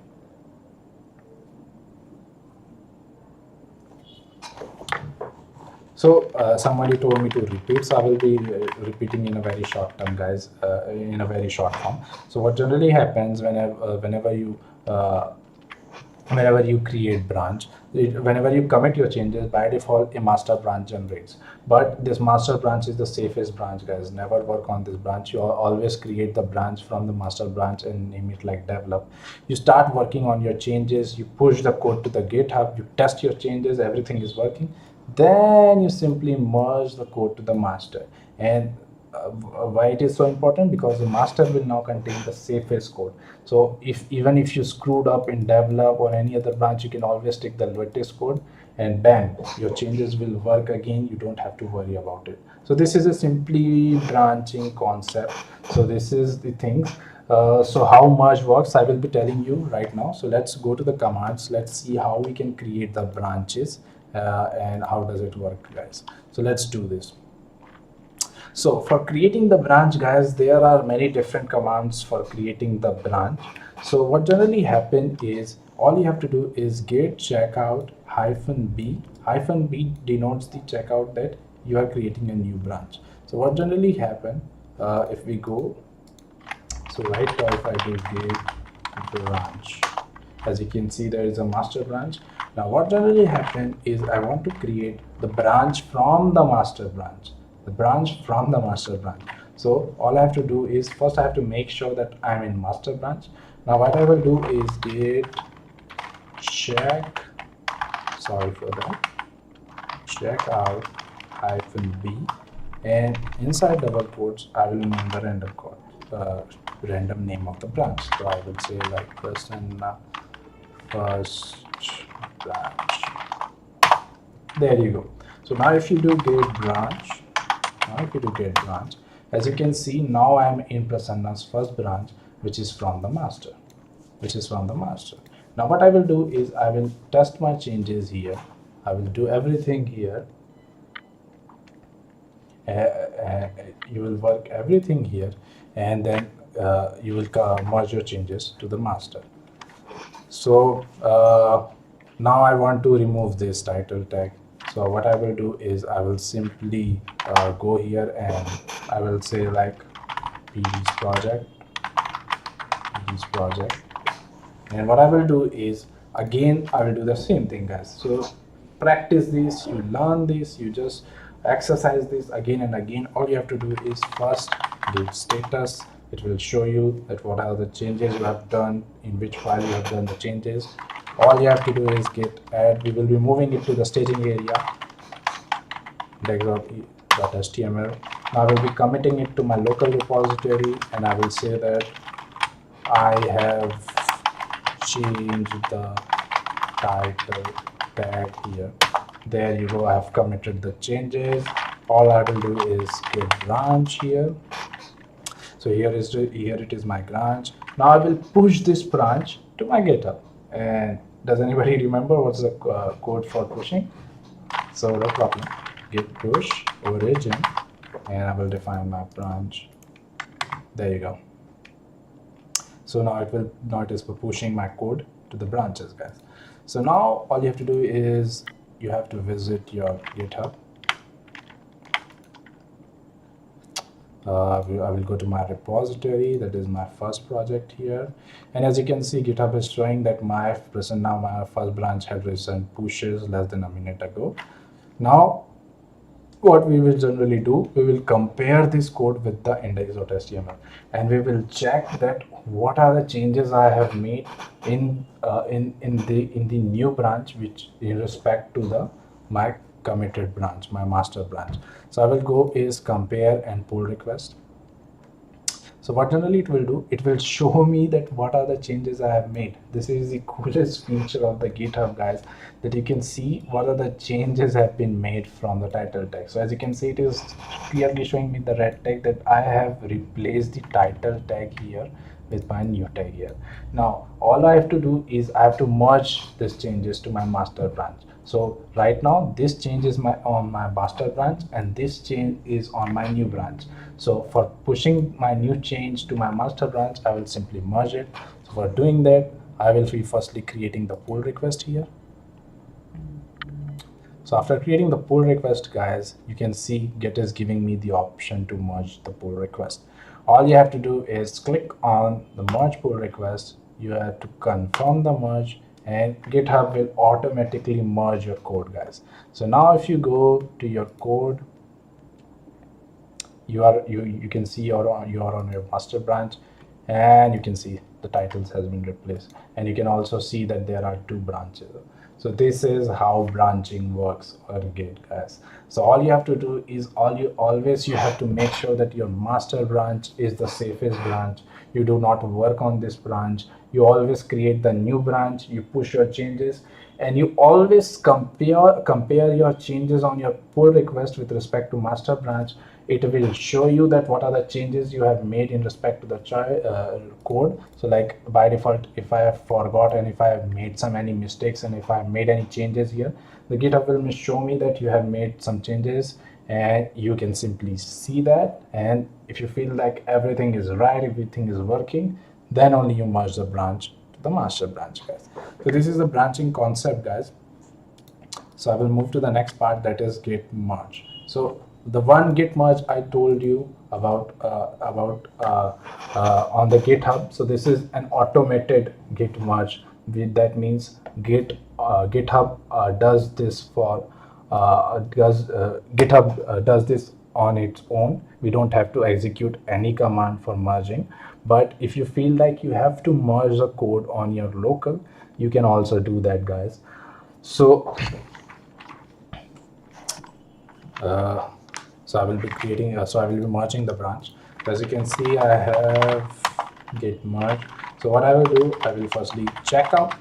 So somebody told me to repeat, so I will be repeating in a very short term, guys, in a very short form. So what generally happens whenever you create branch, whenever you commit your changes, by default a master branch generates. But this master branch is the safest branch, guys. Never work on this branch. You always create the branch from the master branch and name it like develop. You start working on your changes, you push the code to the GitHub, you test your changes, everything is working. Then you simply merge the code to the master. And why it is so important? Because the master will now contain the safest code. So even if you screwed up in develop or any other branch, you can always take the latest code, and bam, your changes will work again. You don't have to worry about it. So this is a simply branching concept. So this is the things. So how merge works, I will be telling you right now. So let's go to the commands. Let's see how we can create the branches and how does it work, guys. So let's do this. So for creating the branch, guys, there are many different commands for creating the branch. So what generally happens is, all you have to do is git checkout -b. -b denotes the checkout that you are creating a new branch. So what generally happen, if we go, so right now if I do git branch, as you can see there is a master branch. Now what generally happen is, I want to create the branch from the master branch. So all I have to do is, first I have to make sure that I'm in master branch. Now what I will do is git check, sorry for that, checkout -b, and inside double quotes I will name the random name of the branch. So I will say like first branch. There you go. So now if you do git branch, as you can see, now I am in Prasanna's first branch, which is from the master. Now what I will do is, I will test my changes here. I will do everything here. You will work everything here, and then merge your changes to the master. So now I want to remove this title tag. So what I will do is I will simply go here and I will say like PD's project. And what I will do is again I will do the same thing, guys. So practice this, you learn this, you just exercise this again and again. All you have to do is first give status. It will show you that what are the changes you have done, in which file you have done the changes. All you have to do is git add. We will be moving it to the staging area dex.html. Now I will be committing it to my local repository and I will say that I have changed the title tag here. There you go, I have committed the changes. All I will do is git branch here. So here it is my branch. Now I will push this branch to my GitHub. And does anybody remember what's the code for pushing? So no problem. Git push origin, and I will define my branch. There you go. So now it is for pushing my code to the branches, guys. So now all you have to do is you have to visit your GitHub. I will go to my repository. That is my first project here, and as you can see, GitHub is showing that my first branch had recent pushes less than a minute ago. Now what we will generally do, we will compare this code with the index.html and we will check that what are the changes I have made in the new branch, which in respect to my committed branch, my master branch. So I will go is compare and pull request. So what generally it will do, it will show me that what are the changes I have made. This is the coolest feature of the GitHub, guys, that you can see what are the changes have been made from the title tag. So as you can see, it is clearly showing me the red tag that I have replaced the title tag here with my new tag here. Now all I have to do is I have to merge these changes to my master branch. So right now this change is on my master branch and this change is on my new branch. So for pushing my new change to my master branch, I will simply merge it. So for doing that, I will be firstly creating the pull request here. So after creating the pull request, guys, you can see Git is giving me the option to merge the pull request. All you have to do is click on the merge pull request. You have to confirm the merge and GitHub will automatically merge your code, guys. So now if you go to your code, you can see you are on your master branch and you can see the titles has been replaced, and you can also see that there are 2 branches. So this is how branching works on Git, guys. So all you have to do is you have to make sure that your master branch is the safest branch. You do not work on this branch. You always create the new branch, you push your changes, and you always compare your changes on your pull request with respect to master branch. It will show you that what are the changes you have made in respect to the code. So like by default, if I have forgot and if I have made any mistakes and if I have made any changes here, the GitHub will show me that you have made some changes, and you can simply see that. And if you feel like everything is right, everything is working, then only you merge the branch to the master branch, guys. So this is the branching concept, guys. So I will move to the next part, that is git merge. So the one git merge I told you about on the GitHub. So this is an automated git merge. That means GitHub does this for GitHub does this on its own. We don't have to execute any command for merging. But if you feel like you have to merge the code on your local, you can also do that, guys. So so I will be merging the branch. As you can see, I have git merge. So what I will do, I will firstly check out.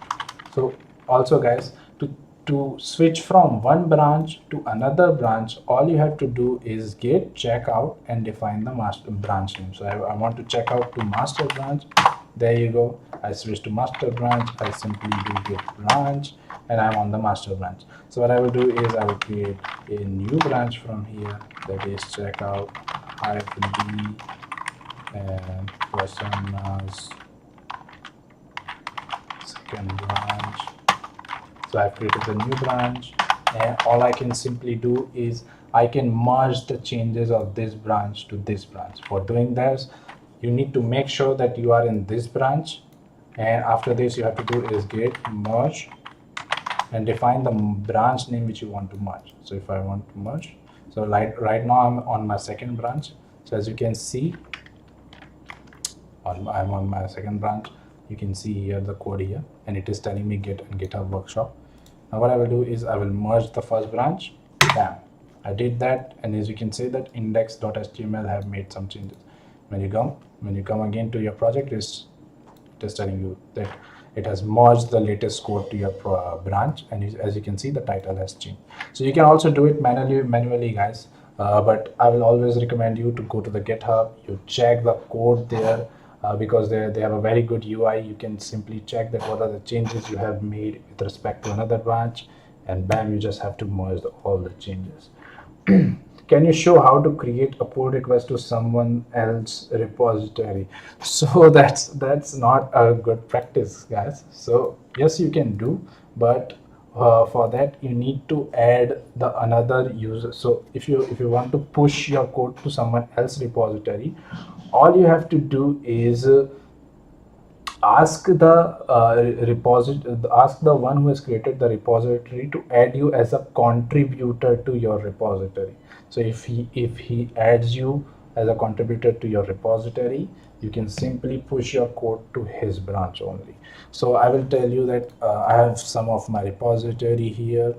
So also, guys, to switch from one branch to another branch, all you have to do is git checkout and define the master branch name. So I want to check out to master branch. There you go. I switch to master branch. I simply do git branch and I'm on the master branch. So what I will do is I will create a new branch from here, that is checkout -d and Prasanna's second branch. So I've created the new branch, and all I can simply do is I can merge the changes of this branch to this branch. For doing this, you need to make sure that you are in this branch, and after this you have to do is git merge and define the branch name which you want to merge. So if I want to merge, so like right now I'm on my second branch. So as you can see, I'm on my second branch. You can see here the code here, and it is telling me git and GitHub workshop. Now what I will do is I will merge the first branch. Bam, I did that, and as you can see that index.html have made some changes. When you come again to your project, it is telling you that it has merged the latest code to your branch, and as you can see the title has changed. So you can also do it manually guys, but I will always recommend you to go to the GitHub. You check the code there, because they have a very good UI. You can simply check that what are the changes you have made with respect to another branch, and bam, you just have to merge all the changes. Can you show how to create a pull request to someone else repository? So that's not a good practice guys. So yes, you can do, but for that you need to add the another user. So if you want to push your code to someone else repository, all you have to do is ask the ask the one who has created the repository to add you as a contributor to your repository. So if he adds you as a contributor to your repository, you can simply push your code to his branch only. So I will tell you that I have some of my repository here.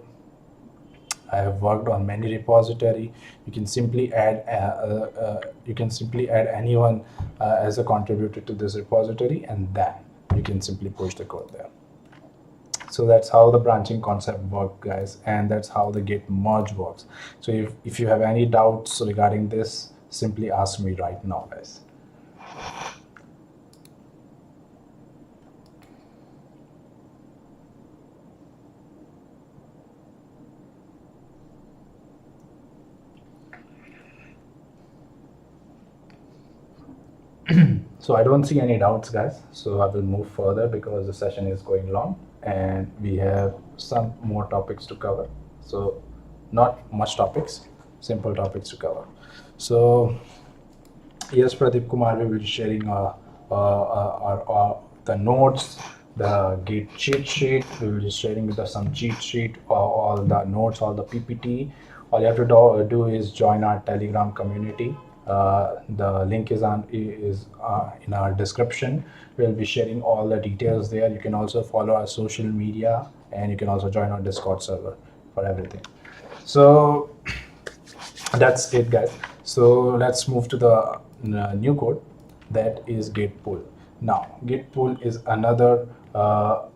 I have worked on many repository. You can simply add anyone as a contributor to this repository, and then you can simply push the code there. So that's how the branching concept works guys, and that's how the git merge works. So if you have any doubts regarding this, simply ask me right now guys. So I don't see any doubts guys, so I will move further because the session is going long and we have some more topics to cover. So not much topics, simple topics to cover. So yes, Pradeep Kumar will be sharing the notes, the Git cheat sheet. We will be sharing with us some cheat sheet, all the notes, all the PPT. All you have to do is join our Telegram community. The link is in our description. We'll be sharing all the details there. You can also follow our social media, and you can also join our Discord server for everything. So that's it guys. So let's move to the new code, that is git pull. Now git pull is another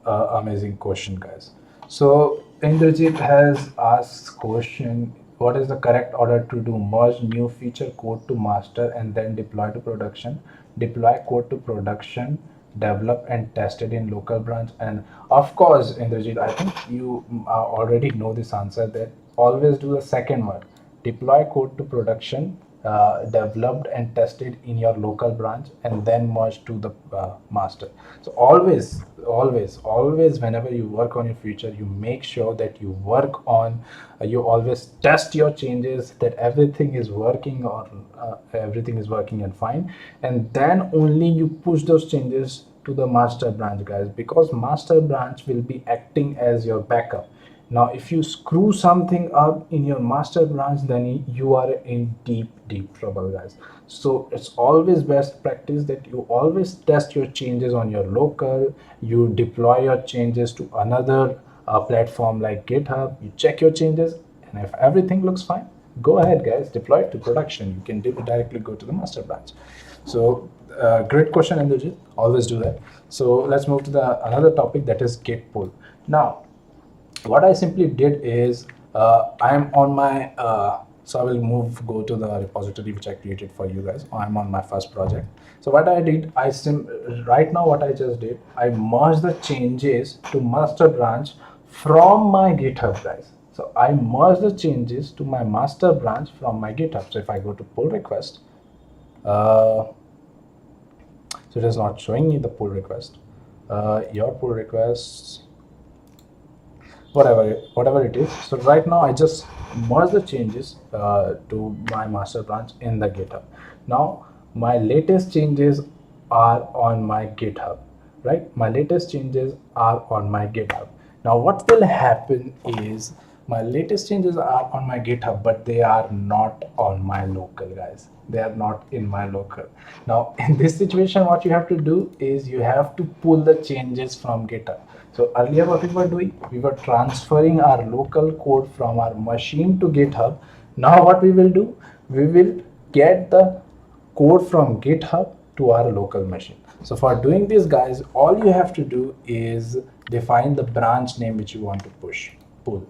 amazing question guys. So Indrajit has asked question, what is the correct order to do merge new feature code to master and then deploy to production? Deploy code to production, develop and test it in local branch. And of course Indrajit, I think you already know this answer, that always do the second one. Deploy code to production, developed and tested in your local branch, and then merge to the master. So always whenever you work on your feature, you make sure that you work on you always test your changes, that everything is working, or everything is working and fine, and then only you push those changes to the master branch guys, because master branch will be acting as your backup. Now if you screw something up in your master branch, then you are in deep trouble guys. So it's always best practice that you always test your changes on your local, you deploy your changes to another platform like GitHub, you check your changes, and if everything looks fine, go ahead guys, deploy it to production. You can directly go to the master branch. So great question Indrajit, always do that. So let's move to the another topic, that is git pull. Now what I simply did is I'm on my so I will go to the repository which I created for you guys. I'm on my first project. So what I did, right now what I just did, I merged the changes to master branch from my GitHub guys. So I merged the changes to my master branch from my GitHub. So if I go to pull request, so it is not showing me the pull request. Your pull requests, whatever it is. So right now I just merge the changes to my master branch in the GitHub. Now my latest changes are on my GitHub, right? My latest changes are on my GitHub. Now what will happen is my latest changes are on my GitHub, but they are not on my local, guys. They are not in my local. Now in this situation, what you have to do is you have to pull the changes from GitHub. So earlier what we were doing, we were transferring our local code from our machine to GitHub. Now what we will do, we will get the code from GitHub to our local machine. So for doing this, guys, all you have to do is define the branch name which you want to pull.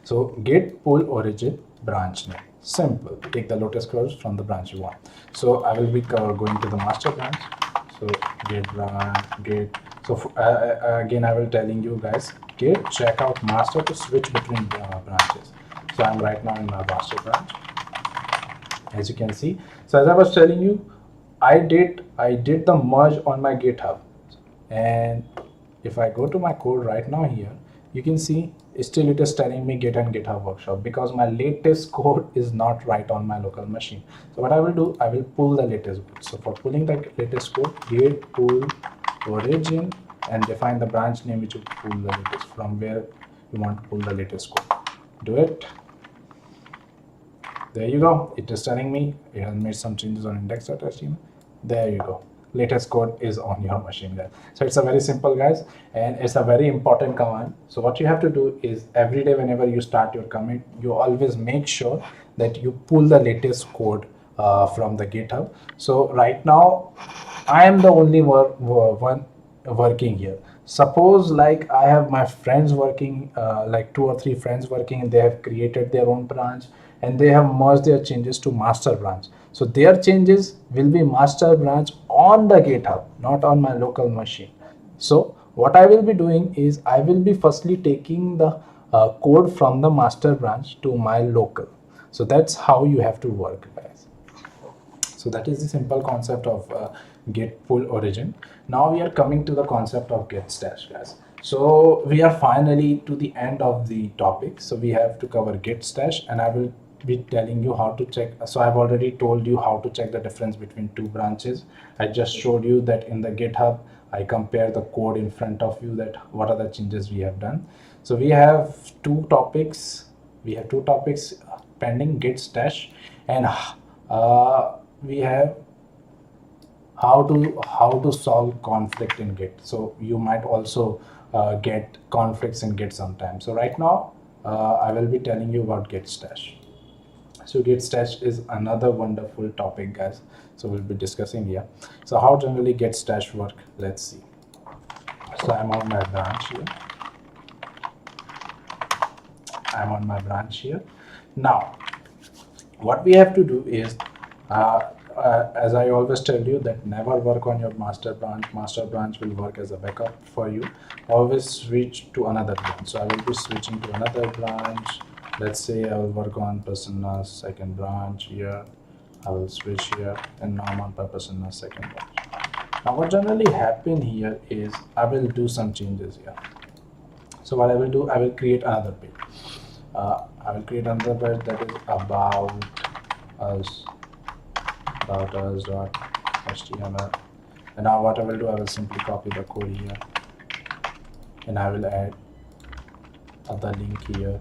So git pull origin branch name. Simple. Take the latest code from the branch you want. So I will be going to the master branch. So git branch git. So again, I will telling you guys, git checkout master to switch between branches. So I'm right now in my master branch, as you can see. So as I was telling you, I did the merge on my GitHub, and if I go to my code right now here, you can see still it is telling me git and GitHub workshop because my latest code is not right on my local machine. So what I will do, I will pull the latest code. So for pulling the latest code, git pull origin and define the branch name which you pull the latest from, where you want to pull the latest code. Do it. There you go. It is telling me it has made some changes on index.html. There you go. Latest code is on your machine, guys. So it's a very simple, guys, and it's a very important command. So what you have to do is every day whenever you start your commit, you always make sure that you pull the latest code from the GitHub. So right now I am the only one working here. Suppose like I have my friends working, like 2 or 3 friends working, and they have created their own branch and they have merged their changes to master branch. So their changes will be master branch on the GitHub, not on my local machine. So what I will be doing is I will be firstly taking the code from the master branch to my local. So that's how you have to work, guys. So that is the simple concept of git pull origin. Now we are coming to the concept of git stash, guys. So we are finally to the end of the topic. So we have to cover git stash, and I will be telling you how to check. So I've already told you how to check the difference between 2 branches. I just showed you that in the GitHub I compare the code in front of you, that what are the changes we have done. So we have 2 topics. We have 2 topics pending: git stash, and we have how to solve conflict in Git. So you might also get conflicts in Git sometimes. So right now I will be telling you about git stash. So git stash is another wonderful topic, guys. So we'll be discussing here. So how generally git stash work? Let's see. So I'm on my branch here. Now what we have to do is as I always tell you, that never work on your master branch. Master branch will work as a backup for you. Always switch to another branch. So I will be switching to another branch. Let's say I will work on persona's second branch here. I will switch here, and now I'm on my persona's second branch. Now what generally happen here is I will do some changes here. So what I will do, I will create another page. I will create another page that is about us.html, and now what I will do, I will simply copy the code here, and I will add the link here.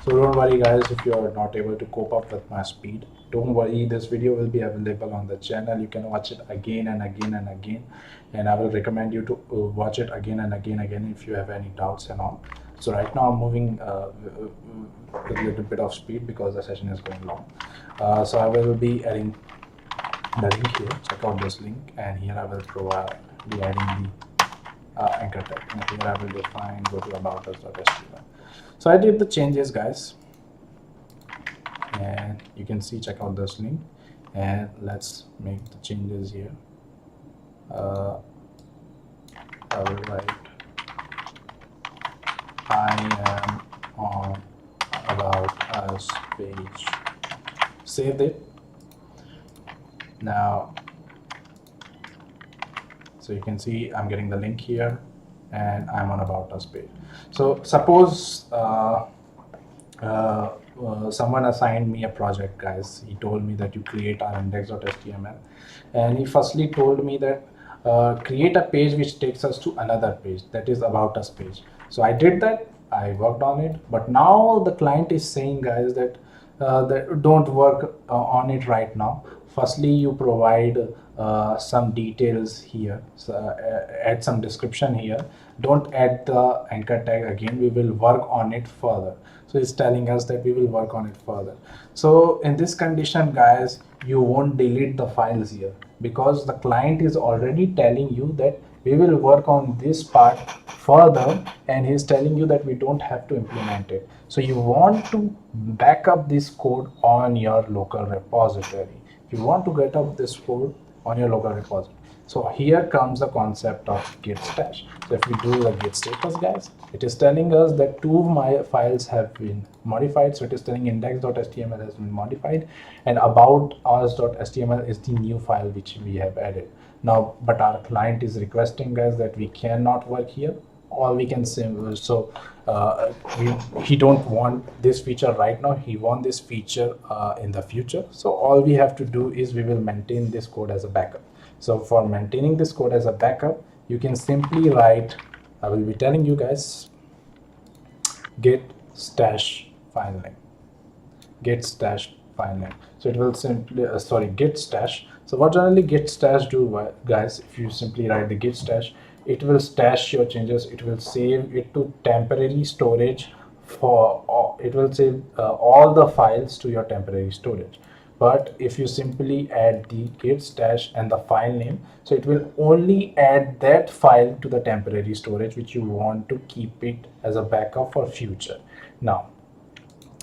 So don't worry, guys, if you are not able to cope up with my speed, don't worry. This video will be available on the channel. You can watch it again and again and again, and I will recommend you to watch it again and again if you have any doubts and all. So right now I'm moving with a little bit of speed because the session is going long. So I will be adding the link here. Check out this link, and here I will be adding the anchor tag, and here I will define go to about us.html. So I did the changes, guys, and you can see, check out this link, and let's make the changes here. I will write I am on about us page. saved it. Now, so you can see I'm getting the link here and I'm on About Us page. So suppose someone assigned me a project, guys. He told me that you create our index.html, and he firstly told me that create a page which takes us to another page, that is About Us page. So I did that, I worked on it, but now the client is saying, guys, that don't work on it right now. Firstly, you provide some details here, so, add some description here. Don't add the anchor tag again. We will work on it further. So it's telling us that we will work on it further. So in this condition, guys, you won't delete the files here, because the client is already telling you that we will work on this part further, and he's telling you that we don't have to implement it. So you want to back up this code on your local repository. If you want to get up this code on your local repository, so here comes the concept of git stash. So if we do the git status, guys, it is telling us that two of my files have been modified. So it is telling index.html has been modified, and about us.html is the new file which we have added. Now, but our client is requesting, guys, that we cannot work here. All we can say, so he don't want this feature right now, he want this feature in the future. So all we have to do is we will maintain this code as a backup. So for maintaining this code as a backup, you can simply write, I will be telling you guys, git stash file name, git stash file name. So it will simply git stash. So what generally git stash do, guys, if you simply write the git stash, it will stash your changes, it will save it to temporary storage for it will save all the files to your temporary storage. But if you simply add the git stash and the file name, so it will only add that file to the temporary storage which you want to keep it as a backup for future. Now,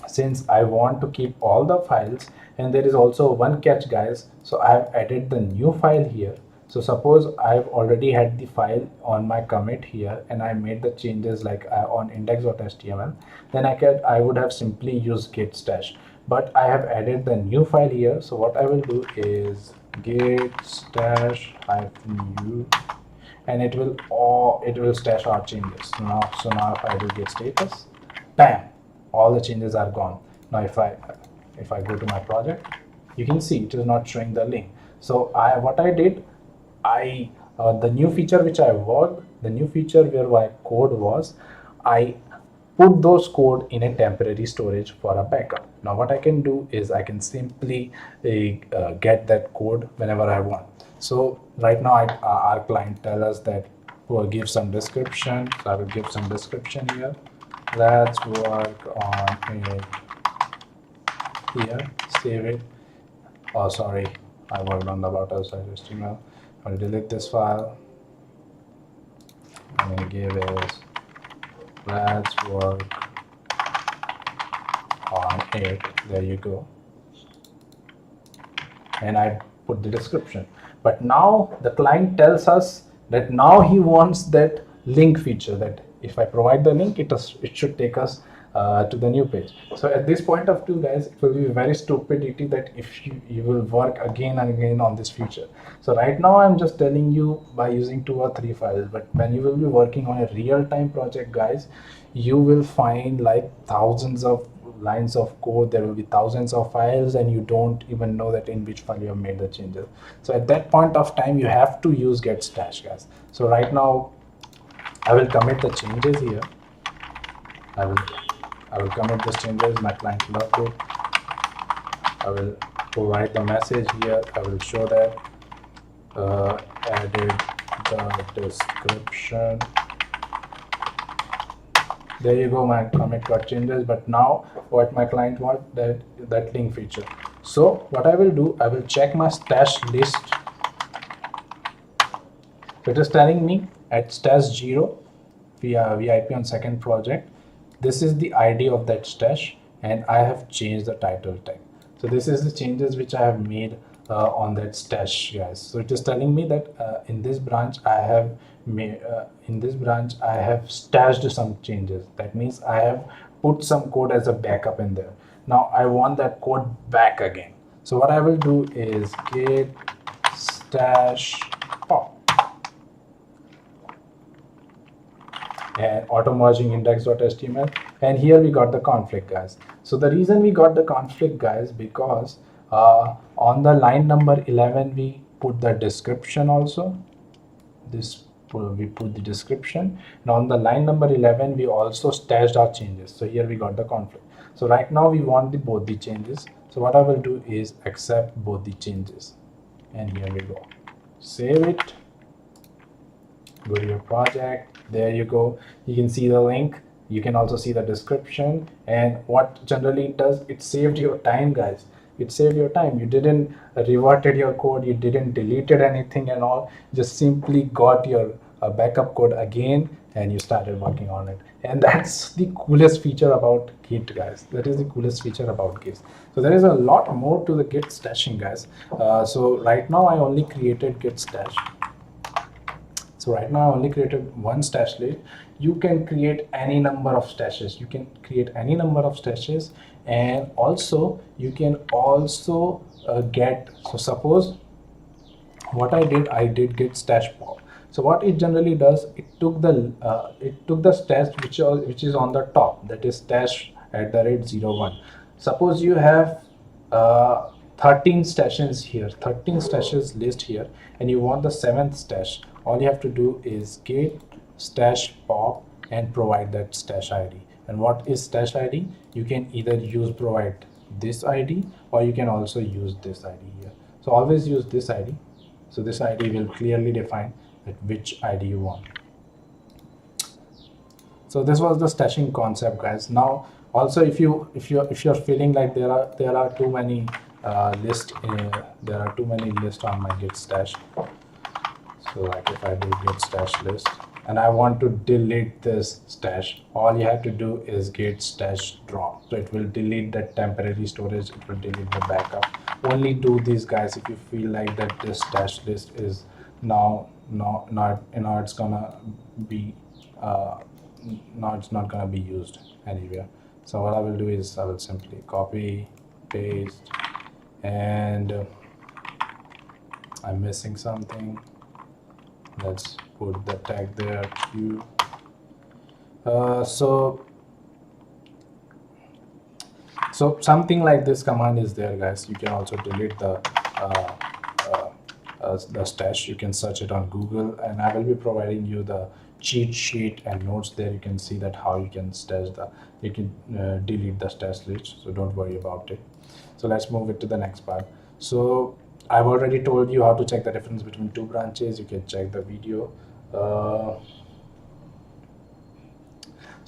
since I want to keep all the files, and there is also one catch, guys, so I have added the new file here. So suppose I've already had the file on my commit here, and I made the changes like on index.html, then I would have simply used git stash. But I have added the new file here. So what I will do is git stash -u, and it will stash our changes. So now if I do git status, bam, all the changes are gone. Now if I go to my project, you can see it is not showing the link. So what I did, the new feature which I worked, the new feature where my code was, I put those code in a temporary storage for a backup. Now what I can do is I can simply get that code whenever I want. So right now our client tell us that we'll give some description. So I will give some description here. Let's work on it here, save it. Oh, sorry, I worked on the About Us HTML. I'll delete this file. I'm going to give is let's work on it. There you go. And I put the description. But now the client tells us that now he wants that link feature, that if I provide the link, it should take us to the new page. So at this point of view, guys, it will be very stupidity that if you will work again and again on this feature. So right now I'm just telling you by using 2 or 3 files, but when you will be working on a real-time project, guys, you will find like thousands of lines of code, there will be thousands of files, and you don't even know that in which file you have made the changes. So at that point of time, you have to use git stash, guys. So right now I will commit the changes here. I will commit the changes. My client loved it. I will provide the message here. I will show that added the description. There you go, my commit got changes. But now what my client wants, that link feature. So what I will do, I will check my stash list. So it is telling me at stash 0 via VIP on second project, this is the ID of that stash, and I have changed the title tag. So this is the changes which I have made on that stash, guys. So it is telling me that in this branch I have stashed some changes. That means I have put some code as a backup in there. Now I want that code back again. So what I will do is git stash pop and auto merging index.html, and here we got the conflict, guys. So the reason we got the conflict, guys, because on the line number 11 we put the description also. We put the description, and on the line number 11 we also stashed our changes. So here we got the conflict. So right now we want both the changes. So what I will do is accept both the changes, and here we go. Save it, go to your project. There you go. You can see the link, you can also see the description, and what generally it does, it saved your time, guys. It saved your time. You didn't reverted your code, you didn't deleted anything and all, just simply got your backup code again and you started working on it. And that's the coolest feature about Git, guys. That is the coolest feature about Git. So there is a lot more to the Git stashing, guys. So right now I only created Git stash. So right now I only created one stash list. You can create any number of stashes. You can create any number of stashes, and also you can also get. So suppose what I did git stash pop. So what it generally does, it took the stash which is on the top, that is stash @01. Suppose you have 13 stashes here, 13 stashes list here, and you want the 7th stash. All you have to do is git stash pop and provide that stash ID. And what is stash ID? You can either provide this ID, or you can also use this ID here. So always use this ID. So this ID will clearly define that which ID you want. So this was the stashing concept, guys. Now also, if you're feeling like there are too many lists on my git stash. So like if I do git stash list and I want to delete this stash, all you have to do is git stash drop. So it will delete that temporary storage, it will delete the backup. Only do this, guys, if you feel like that this stash list is now it's gonna be now it's not gonna be used anywhere. So what I will do is I will simply copy, paste, and I'm missing something. Let's put the tag there too. So something like this command is there, guys. You can also delete the stash. You can search it on Google, and I will be providing you the cheat sheet and notes there. You can see that how you can delete the stash list, so don't worry about it. So let's move it to the next part. So I've already told you how to check the difference between two branches. You can check the video.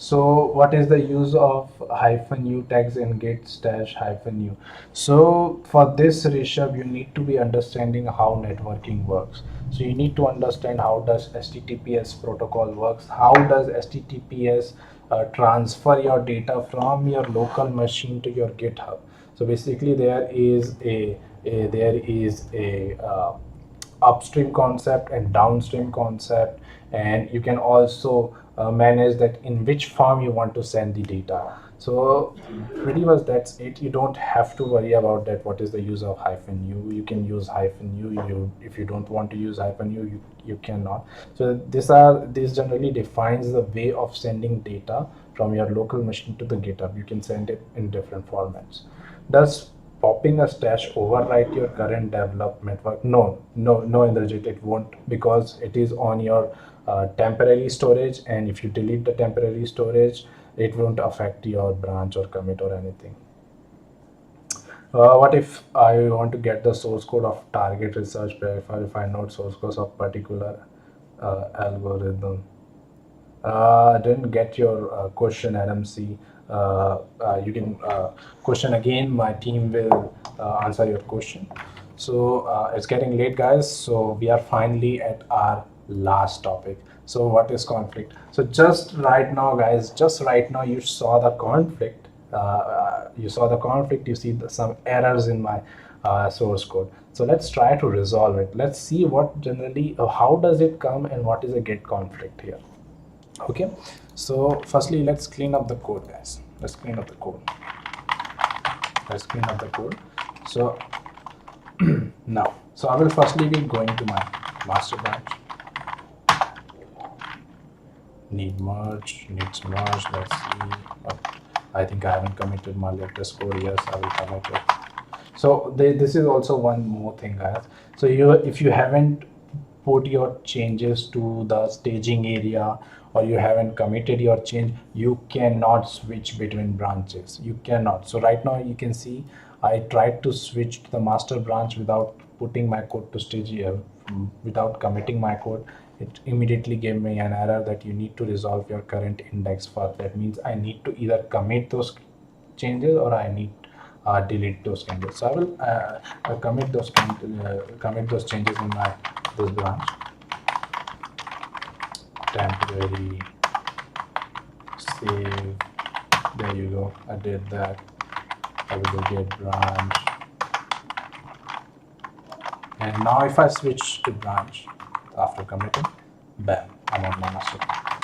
So what is the use of -u tags in git stash -u? So for this, Rishabh, you need to be understanding how networking works. So you need to understand how does HTTPS protocol works, how does HTTPS transfer your data from your local machine to your GitHub. So basically there is a upstream concept and downstream concept, and you can also manage that in which form you want to send the data. So pretty much that's it. You don't have to worry about that. What is the use of -u? You can use -u. If you don't want to use -u, you cannot. So this generally defines the way of sending data from your local machine to the GitHub. You can send it in different formats. Does popping a stash overwrite your current development work? No, Indrajit, it won't, because it is on your temporary storage, and if you delete the temporary storage, it won't affect your branch or commit or anything. What if I want to get the source code of target research verifier if I know source code of particular algorithm? I didn't get your question, RMC. You can question again. My team will answer your question. So it's getting late, guys. So we are finally at our last topic. So what is conflict? So just right now, guys, you saw the conflict. You see some errors in my source code. So let's try to resolve it. Let's see what generally, how does it come, and what is a get conflict here. Okay, so firstly let's clean up the code, guys. Let's clean up the code. So Now, so I will firstly be going to my master branch. Needs merge. Let's see. I think I haven't committed my latest code. Yes, I will commit it. So this is also one more thing, guys. So if you haven't put your changes to the staging area, or you haven't committed your change, you cannot switch between branches. You cannot. So right now you can see I tried to switch to the master branch without putting my code to stage here, without committing my code. It immediately gave me an error that you need to resolve your current index first. That means I need to either commit those changes or I need delete those changes. So I will commit those changes in my this branch. Temporary save. There you go. I did that. I will go get branch. And now if I switch to branch after committing, bam, I'm on my master.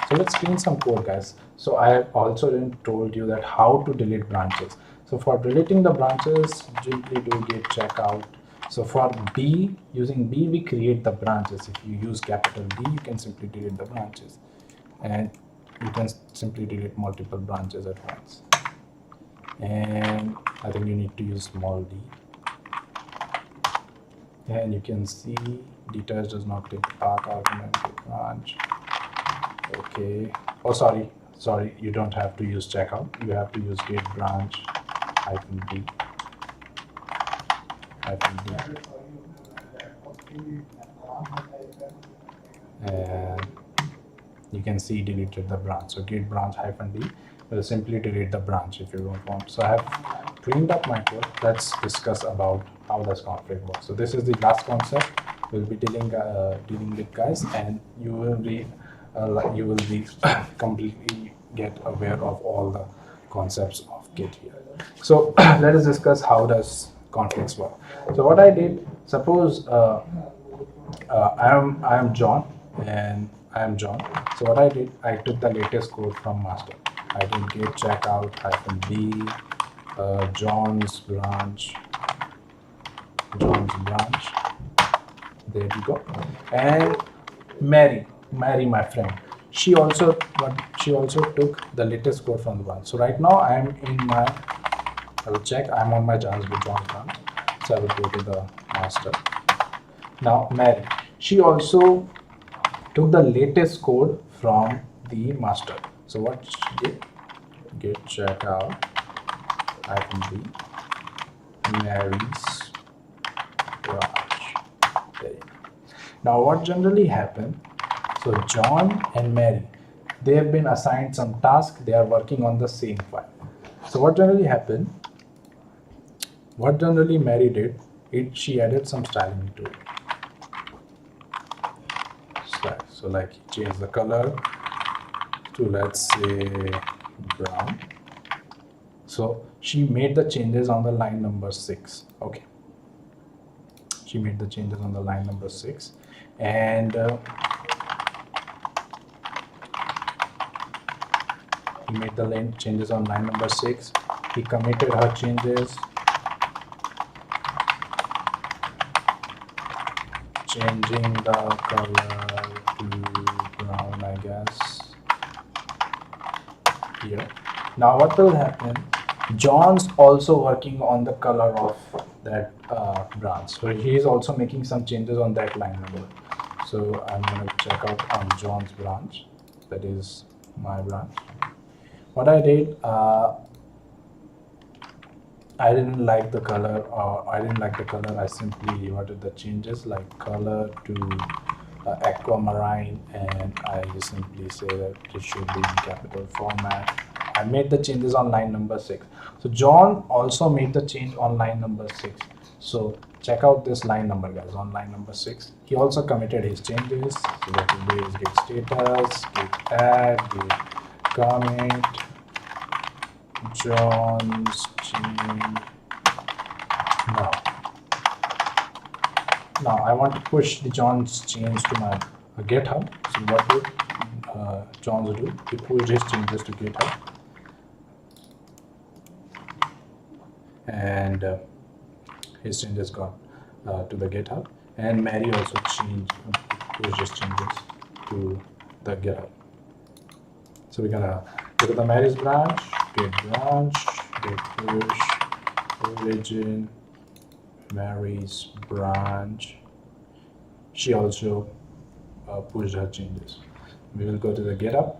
So let's clean some code, guys. So I also didn't told you that how to delete branches. So for deleting the branches, simply do git checkout. So for B, using B, we create the branches. If you use capital D, you can simply delete the branches. And you can simply delete multiple branches at once. And I think you need to use small d. And you can see details does not take path argument to branch. Okay. Oh, sorry, you don't have to use checkout. You have to use git branch -d -d. And you can see deleted the branch. So git branch -d will simply delete the branch if you don't want. So I have cleaned up my code. Let's discuss about how this config works. So this is the last concept we'll be dealing with, guys, and you will be completely get aware of all the concepts of Git here. So let us discuss how does configs work. So what I did, suppose I am John, and I am John. So what I did, I took the latest code from master. I did git checkout -d John's branch. There you go. And Mary, my friend, she also took the latest code from the branch. So right now I am in my, I will check, I'm on my John's branch. So I will go to the master. Now Mary, she also took the latest code from the master. So what she did, git checkout -d Mary's branch. There you go. Now what generally happens, so John and Mary, they have been assigned some task. They are working on the same file. So what generally happened, what generally Mary did, she added some styling to it. So like change the color to, let's say, brown. So she made the changes on the line number 6. Okay, she made the changes on the line number 6, and he made the changes on line number 6. He committed her changes, changing the color to brown, I guess, here. Now what will happen, John's also working on the color of that branch. So he is also making some changes on that line number. So I'm going to check out on John's branch. That is my branch. What I did, I didn't like the color, I simply reverted the changes like color to aquamarine, and I simply say that it should be in capital format. I made the changes on line number 6. So John also made the change on line number 6. So check out this line number, guys, on line number 6. He also committed his changes. So that will be his git status, git add, git commit, John's change. Now I want to push the John's change to my GitHub. So what did John do? He pushed his changes to GitHub, and his changes got to the GitHub, and Mary also pushed changes to the GitHub. So we're gonna go to the Mary's branch, git push origin Mary's branch. She also pushed her changes. We will go to the GitHub.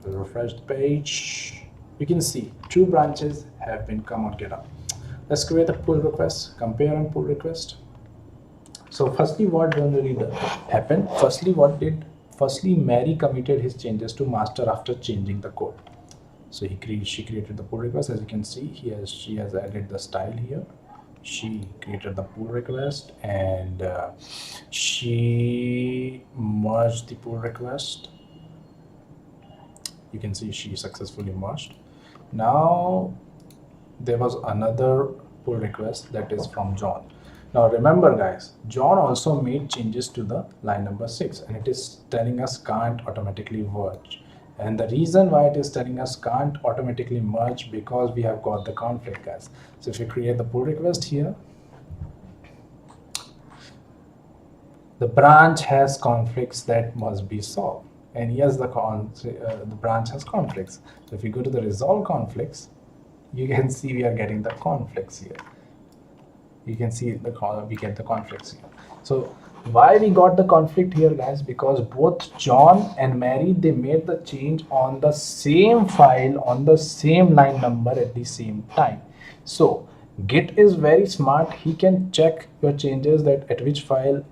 We'll refresh the page. You can see 2 branches have been come on GitHub. Let's create a pull request, compare and pull request. So firstly, what generally happened? Firstly, Mary committed his changes to master after changing the code. So she created the pull request. As you can see, she has added the style here. She created the pull request and she merged the pull request. You can see she successfully merged. Now there was another pull request that is from John. Now remember guys, John also made changes to the line number 6 and it is telling us can't automatically merge. And the reason why it is telling us can't automatically merge because we have got the conflict guys. So if you create the pull request here, the branch has conflicts that must be solved. And yes, the branch has conflicts. So if you go to the resolve conflicts, you can see we are getting the conflicts here. You can see we get the conflicts here. So why we got the conflict here guys? Because both John and Mary, they made the change on the same file on the same line number at the same time. So Git is very smart. He can check your changes that at which file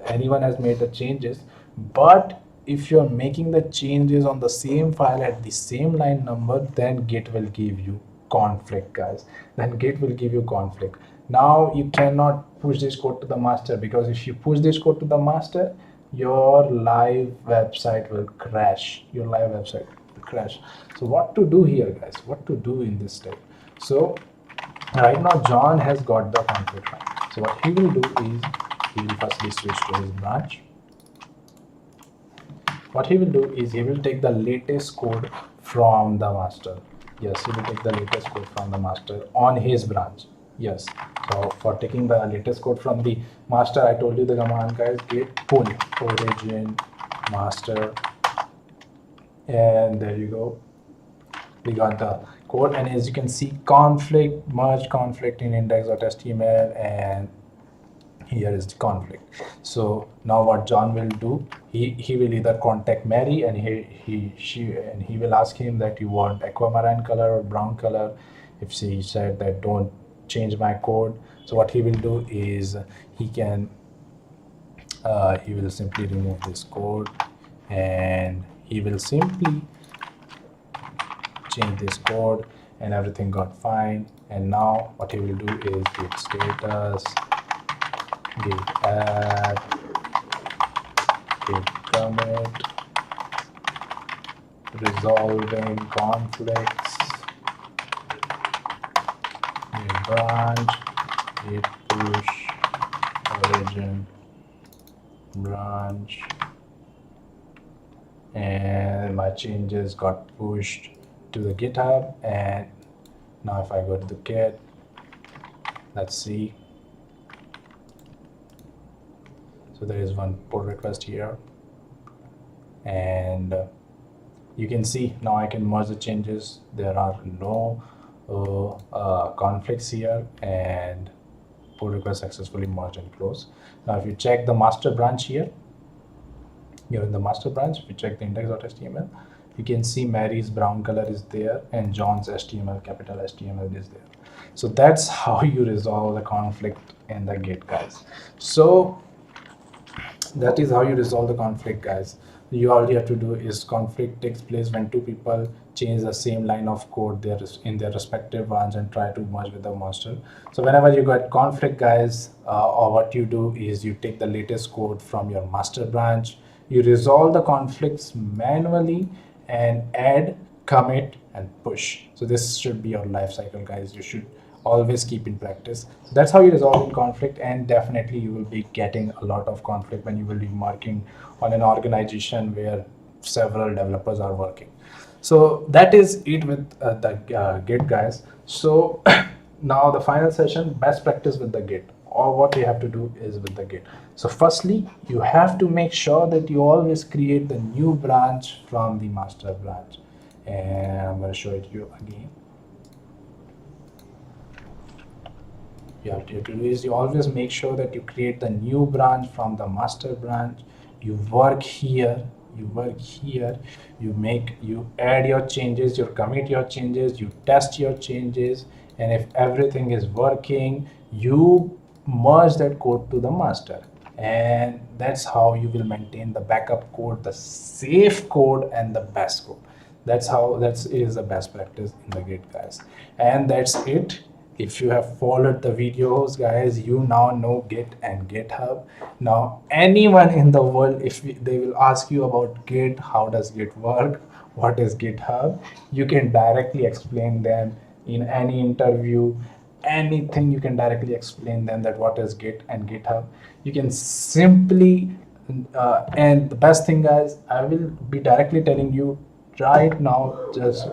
anyone has made the changes. But if you're making the changes on the same file at the same line number, then Git will give you conflict guys. Then Git will give you conflict. Now you cannot push this code to the master, because if you push this code to the master, your live website will crash. Your live website will crash. So what to do here guys? What to do in this step? So right now John has got the conflict right. So what he will do is he will firstly switch to his branch. What he will do is he will take the latest code from the master. Yes, he will take the latest code from the master on his branch. Yes. So for taking the latest code from the master, I told you the command guys, git pull origin master, and there you go. We got the code, and as you can see, conflict, merge conflict in index.html, and here is the conflict. So now what John will do, he will either contact Mary and he will ask him that you want aquamarine color or brown color. If she said that don't change my code, so what he will do is he will simply remove this code and he will simply change this code and everything got fine. And now what he will do is git status, git add, git commit, resolving conflicts, git branch, git push origin branch, and my changes got pushed to the GitHub. And now if I go to the Git, let's see. So there is one pull request here, and you can see now I can merge the changes. There are no conflicts here, and pull request successfully merged and closed. Now if you check the master branch here, you're in the master branch. If you check the index.html, you can see Mary's brown color is there and John's HTML, capital HTML is there. So that's how you resolve the conflict in the Git guys. So that is how you resolve the conflict guys. All you have to do is conflict takes place when two people change the same line of code in their respective branch and try to merge with the master. So whenever you got conflict guys, or what you do is you take the latest code from your master branch, you resolve the conflicts manually and add, commit and push. So this should be your life cycle guys. You should always keep in practice. That's how you resolve conflict, and definitely you will be getting a lot of conflict when you will be working on an organization where several developers are working. So that is it with the Git guys. So now the final session, best practice with the Git, or what you have to do is with the Git. So firstly, you have to make sure that you always create the new branch from the master branch. And I'm going to show it to you again. You have to do is you always make sure that you create the new branch from the master branch. You work here, you add your changes, you commit your changes, you test your changes, and if everything is working, you merge that code to the master. And that's how you will maintain the backup code, the safe code, and the best code. That is the best practice in the Git, guys. And that's it. If you have followed the videos, guys, you now know Git and GitHub. Now anyone in the world, they will ask you about Git, how does Git work, what is GitHub, you can directly explain them in any interview, anything. You can directly explain them that what is Git and GitHub. You can simply and the best thing, guys, I will be directly telling you right now, just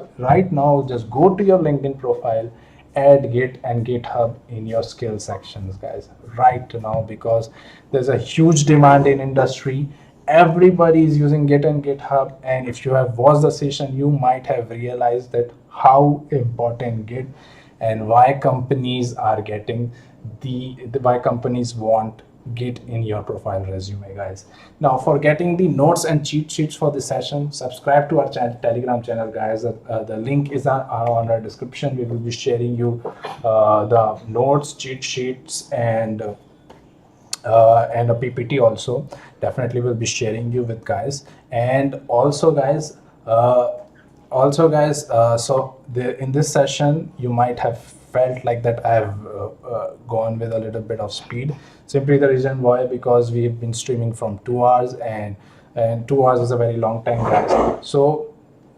go to your LinkedIn profile, add Git and GitHub in your skill sections, guys, right now, because there's a huge demand in industry. Everybody is using Git and GitHub, and if you have watched the session, you might have realized that how important Git and why companies are getting the why companies want Git in your profile resume, guys. Now, for getting the notes and cheat sheets for this session, subscribe to our Telegram channel, guys. The link is on our description. We will be sharing you the notes, cheat sheets, and a PPT also. Definitely will be sharing you with, guys. And also, guys, so in this session you might have felt like that I have gone with a little bit of speed. Simply the reason why, because we've been streaming from 2 hours, and 2 hours is a very long time, guys. So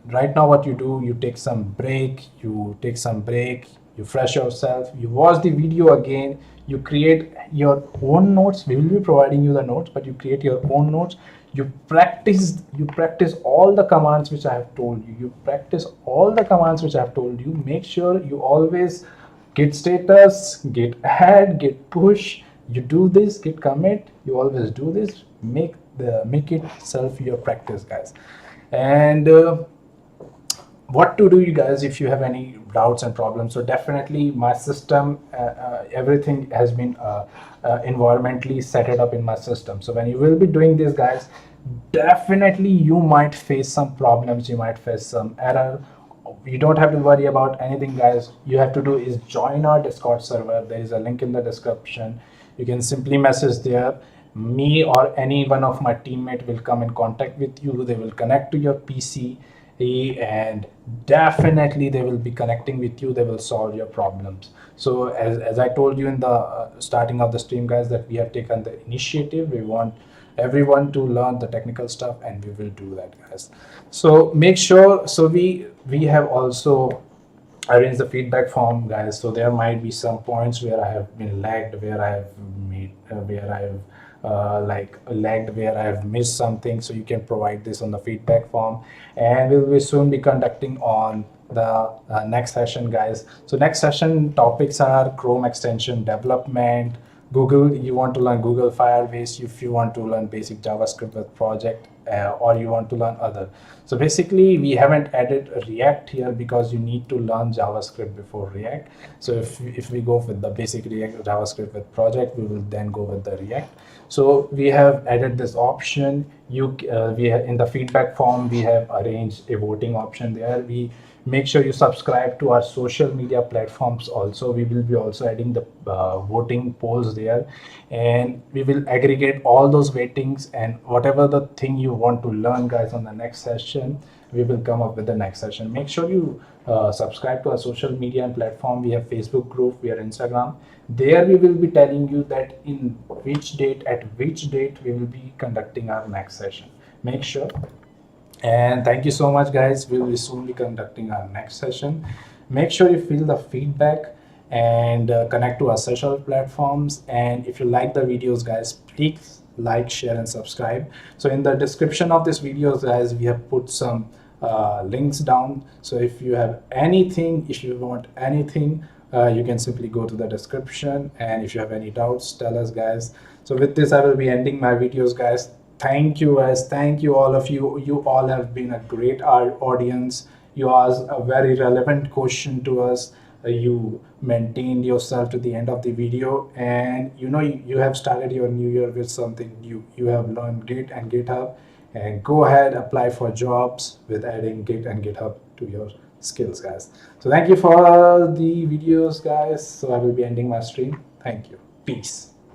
right now what you do, you take some break, you fresh yourself, you watch the video again, you create your own notes. We will be providing you the notes, but you create your own notes. You practice all the commands which I have told you. Make sure you always git status, git add, git push. You do this, git commit. You always do this. Make it self your practice, guys. And what to do, you guys, if you have any doubts and problems. So definitely my system, everything has been environmentally set it up in my system. So when you will be doing this, guys, definitely you might face some problems, you might face some error. You don't have to worry about anything, guys. You have to do is join our Discord server. There is a link in the description. You can simply message there. Me or any one of my teammate will come in contact with you. They will connect to your PC, and definitely they will be connecting with you. They will solve your problems. So as I told you in the starting of the stream, guys, that we have taken the initiative. We want everyone to learn the technical stuff, and we will do that, guys. So make sure, so we have also arranged the feedback form, guys. So there might be some points where I have been lagged, where I have made where I have lagged, where I have missed something. So you can provide this on the feedback form, and we will soon be conducting on the next session, guys. So next session topics are Chrome extension development, Google. You want to learn Google Firebase, if you want to learn basic JavaScript with project, or you want to learn other. So basically we haven't added React here because you need to learn JavaScript before React. So if we go with the basic React JavaScript with project, we will then go with the React. So we have added this option. We have, in the feedback form, we have arranged a voting option there. We make sure you subscribe to our social media platforms also. We will be also adding the voting polls there, and we will aggregate all those ratings, and whatever the thing you want to learn, guys, on the next session, we will come up with the next session. Make sure you subscribe to our social media and platform. We have Facebook group, we have Instagram. There we will be telling you that at which date we will be conducting our next session. Make sure. And thank you so much, guys. We will soon be conducting our next session. Make sure you fill the feedback and connect to our social platforms. And if you like the videos, guys, please like, share, and subscribe. So in the description of this video, guys, we have put some links down. So if you have anything, if you want anything you can simply go to the description, and if you have any doubts, tell us, guys. So with this, I will be ending my videos, guys. Thank you, guys. Thank you, all of you. You all have been a great audience. You asked a very relevant question to us. You maintained yourself to the end of the video, and you have started your new year with something new. You have learned Git and GitHub, and go ahead, apply for jobs with adding Git and GitHub to your skills, guys. So thank you for the videos, guys. So I will be ending my stream. Thank you. Peace.